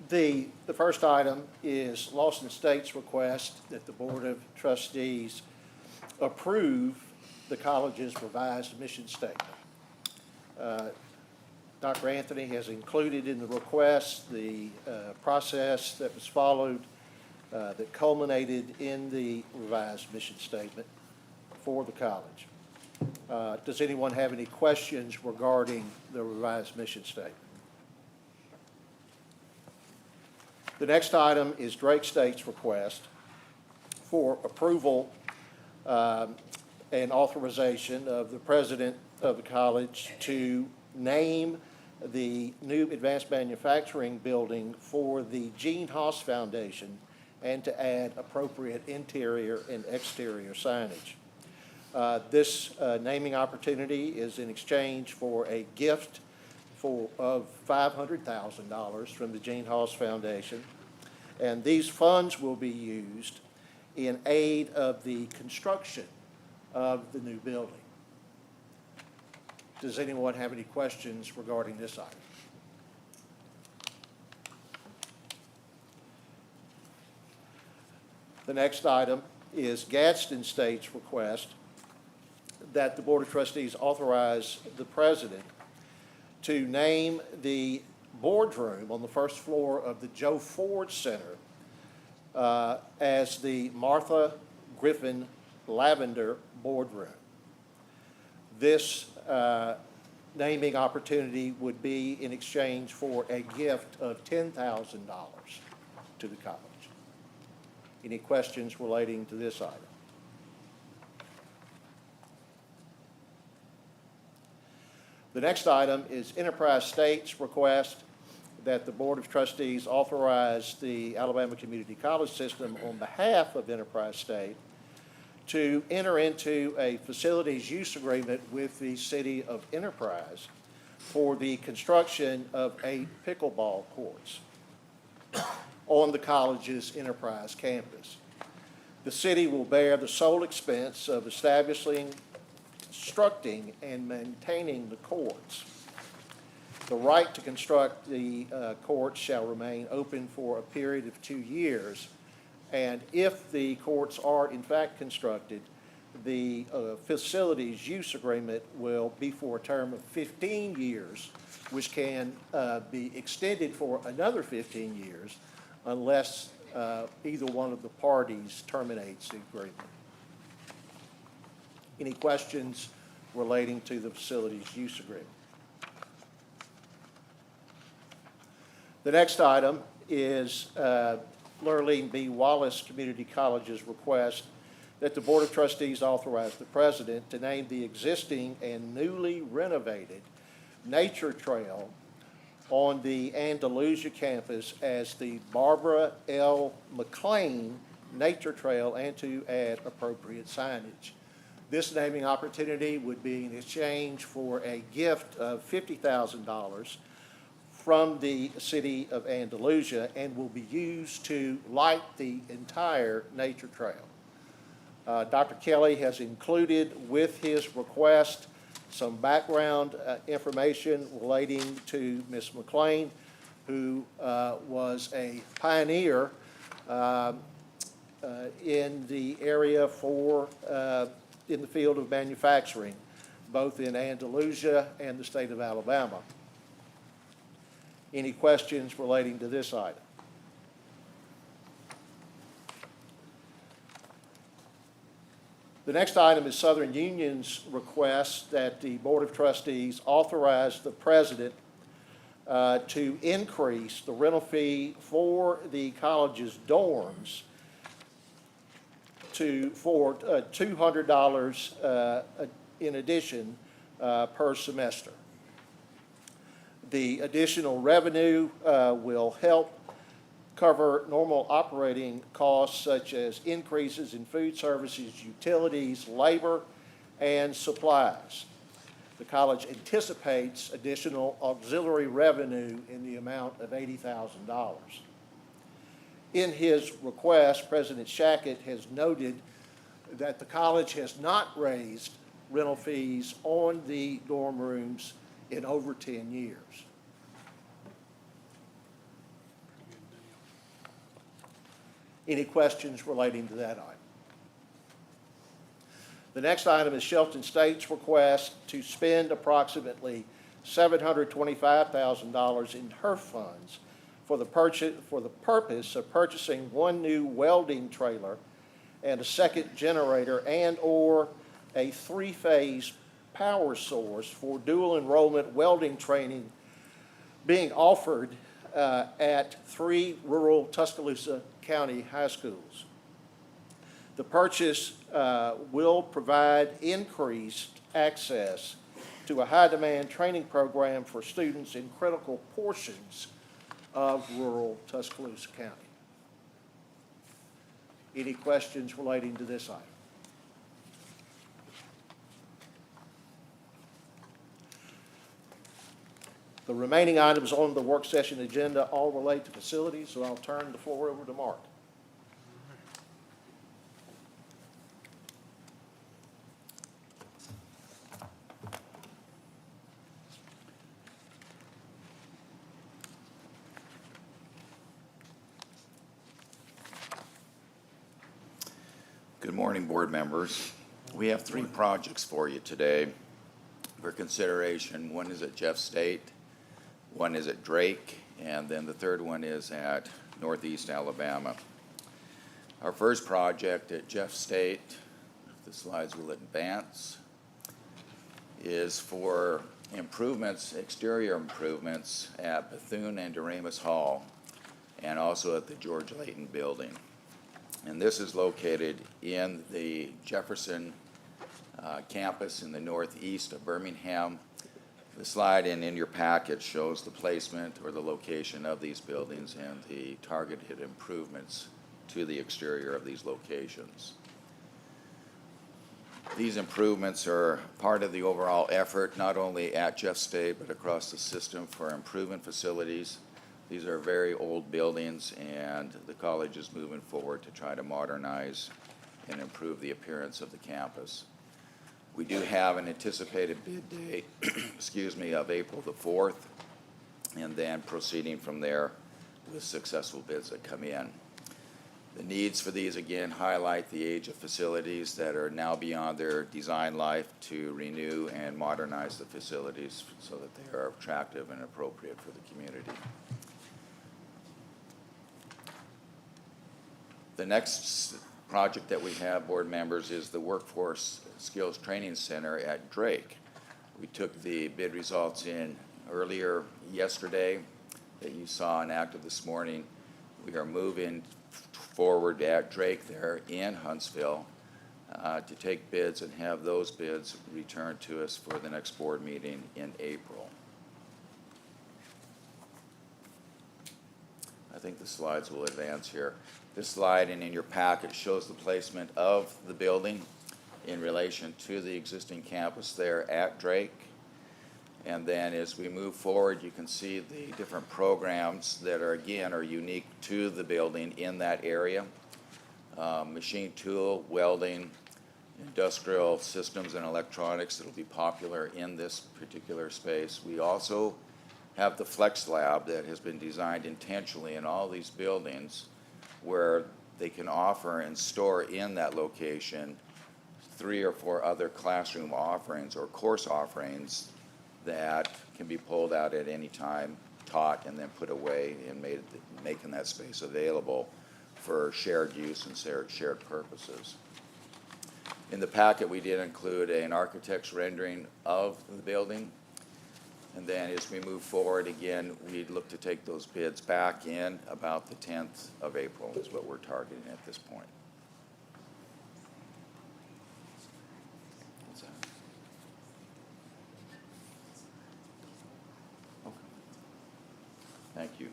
C: The first item is Lawson State's request that the Board of Trustees approve the college's revised mission statement. Dr. Anthony has included in the request the process that was followed that culminated in the revised mission statement for the college. Does anyone have any questions regarding the revised mission statement? The next item is Drake State's request for approval and authorization of the president of the college to name the new advanced manufacturing building for the Gene Haas Foundation and to add appropriate interior and exterior signage. This naming opportunity is in exchange for a gift of $500,000 from the Gene Haas Foundation. And these funds will be used in aid of the construction of the new building. Does anyone have any questions regarding this item? The next item is Gadsden State's request that the Board of Trustees authorize the president to name the boardroom on the first floor of the Joe Ford Center as the Martha Griffin Lavender Boardroom. This naming opportunity would be in exchange for a gift of $10,000 to the college. Any questions relating to this item? The next item is Enterprise State's request that the Board of Trustees authorize the Alabama Community College System on behalf of Enterprise State to enter into a facilities use agreement with the City of Enterprise for the construction of 8 pickleball courts on the college's Enterprise campus. The city will bear the sole expense of establishing, constructing, and maintaining the courts. The right to construct the courts shall remain open for a period of 2 years, and if the courts are in fact constructed, the facilities use agreement will be for a term of 15 years, which can be extended for another 15 years unless either one of the parties terminates the agreement. Any questions relating to the facilities use agreement? The next item is Lurleen B. Wallace Community College's request that the Board of Trustees authorize the president to name the existing and newly renovated nature trail on the Andalusia campus as the Barbara L. McLean nature trail and to add appropriate signage. This naming opportunity would be in exchange for a gift of $50,000 from the city of Andalusia and will be used to light the entire nature trail. Dr. Kelly has included with his request some background information relating to Ms. McLean, who was a pioneer in the area in the field of manufacturing, both in Andalusia and the state of Alabama. Any questions relating to this item? The next item is Southern Union's request that the Board of Trustees authorize the president to increase the rental fee for the college's dorms for $200 in addition per semester. The additional revenue will help cover normal operating costs such as increases in food services, utilities, labor, and supplies. The college anticipates additional auxiliary revenue in the amount of $80,000. In his request, President Shackett has noted that the college has not raised rental fees on the dorm rooms in over 10 years. Any questions relating to that item? The next item is Shelton State's request to spend approximately $725,000 in HERF funds for the purpose of purchasing one new welding trailer and a second generator and/or a three-phase power source for dual enrollment welding training being offered at 3 rural Tuscaloosa County high schools. The purchase will provide increased access to a high-demand training program for students in critical portions of rural Tuscaloosa County. Any questions relating to this item? The remaining items on the work session agenda all relate to facilities, so I'll turn the floor over to Mark.
E: Good morning, board members. We have 3 projects for you today for consideration. One is at Jeff State, one is at Drake, and then the third one is at Northeast Alabama. Our first project at Jeff State, if the slides will advance, is for improvements, exterior improvements at Bethune and Doremus Hall, and also at the George Layton Building. And this is located in the Jefferson campus in the northeast of Birmingham. The slide in your packet shows the placement or the location of these buildings and the targeted improvements to the exterior of these locations. These improvements are part of the overall effort, not only at Jeff State, but across the system for improvement facilities. These are very old buildings, and the college is moving forward to try to modernize and improve the appearance of the campus. We do have an anticipated bid date, of April the 4th, and then proceeding from there with successful bids that come in. The needs for these, again, highlight the age of facilities that are now beyond their design life to renew and modernize the facilities so that they are attractive and appropriate for the community. The next project that we have, board members, is the Workforce Skills Training Center at Drake. We took the bid results in earlier yesterday that you saw enacted this morning. We are moving forward at Drake there in Huntsville to take bids and have those bids returned to us for the next board meeting in April. I think the slides will advance here. This slide and in your packet shows the placement of the building in relation to the existing campus there at Drake. And then as we move forward, you can see the different programs that are, again, are unique to the building in that area. Machine tool, welding, industrial systems and electronics that will be popular in this particular space. We also have the Flex Lab that has been designed intentionally in all these buildings where they can offer and store in that location 3 or 4 other classroom offerings or course offerings that can be pulled out at any time, taught, and then put away and making that space available for shared use and shared purposes. In the packet, we did include an architect's rendering of the building. And then as we move forward, again, we'd look to take those bids back in about the 10th of April is what we're targeting at this point. What's that? Okay. Thank you.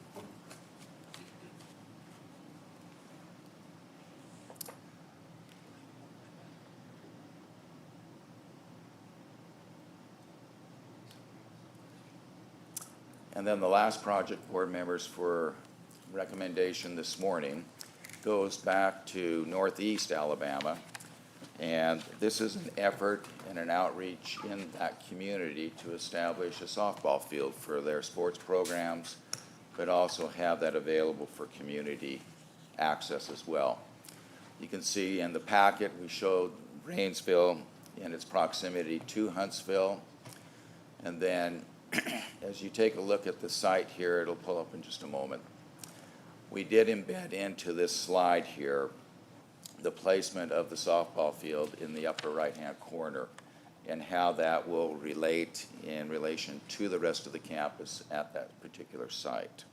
E: And then the last project, board members, for recommendation this morning goes back to Northeast Alabama. And this is an effort and an outreach in that community to establish a softball field for their sports programs, but also have that available for community access as well. You can see in the packet we showed Rainsville and its proximity to Huntsville. And then as you take a look at the site here, it'll pull up in just a moment. We did embed into this slide here the placement of the softball field in the upper right-hand corner and how that will relate in relation to the rest of the campus at that particular site.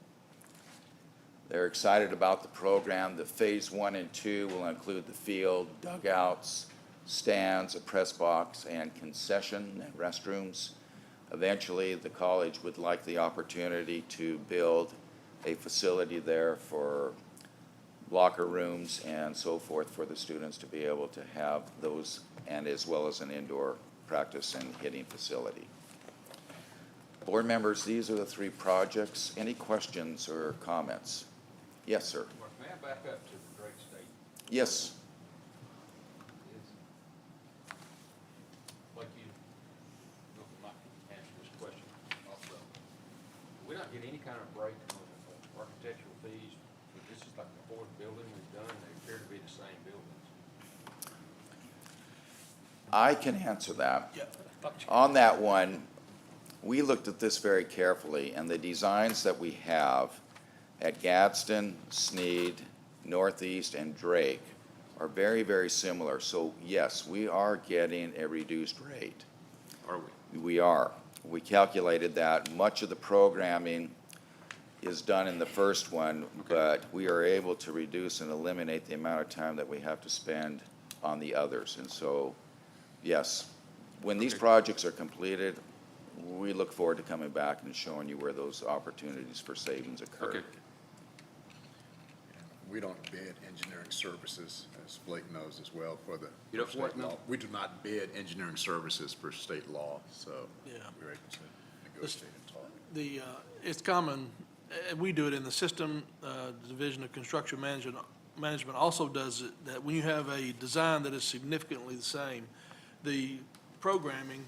E: They're excited about the program. The phase 1 and 2 will include the field, dugouts, stands, a press box, and concession and restrooms. Eventually, the college would like the opportunity to build a facility there for locker rooms and so forth for the students to be able to have those, and as well as an indoor practice and hitting facility. Board members, these are the 3 projects. Any questions or comments? Yes, sir.
M: May I back up to the Drake State?
E: Yes.
M: Like you, might answer this question also. We don't get any kind of break on the architectural fees, but this is like the 4th building we've done, they appear to be the same buildings.
E: I can answer that. On that one, we looked at this very carefully, and the designs that we have at Gadsden, Sneed, Northeast, and Drake are very, very similar. So yes, we are getting a reduced rate.
M: Are we?
E: We are. We calculated that. Much of the programming is done in the first one, but we are able to reduce and eliminate the amount of time that we have to spend on the others. And so, yes, when these projects are completed, we look forward to coming back and showing you where those opportunities for savings occur.
U: We don't bid engineering services, as Blake knows as well, for the.
M: You don't what
U: state
M: now?
U: law. We do not bid engineering services for state law, so
B: Yeah.
U: we're able to negotiate and talk.
B: It's common, we do it in the system, Division of Construction Management also does it, that when you have a design that is significantly the same, the programming,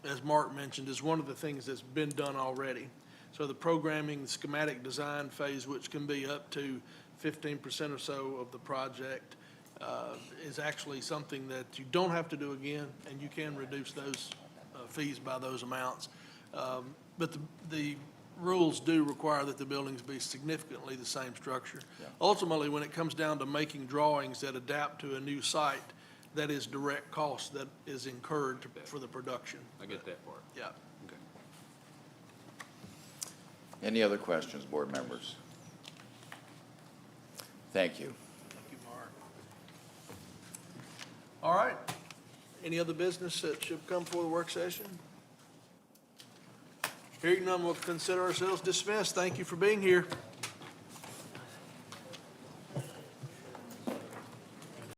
B: as Mark mentioned, is one of the things that's been done already. So the programming, the schematic design phase, which can be up to 15% or so of the project, is actually something that you don't have to do again, and you can reduce those fees by those amounts. But the rules do require that the buildings be significantly the same structure.
E: Yeah.
B: Ultimately, when it comes down to making drawings that adapt to a new site, that is direct cost that is incurred for the production.
M: I get that part.
B: Yeah.
M: Okay.
E: Any other questions, board members? Thank you.
B: Thank you, Mark. All right. Any other business that should come for the work session? Hearing none, we'll consider ourselves dismissed. Thank you for being here.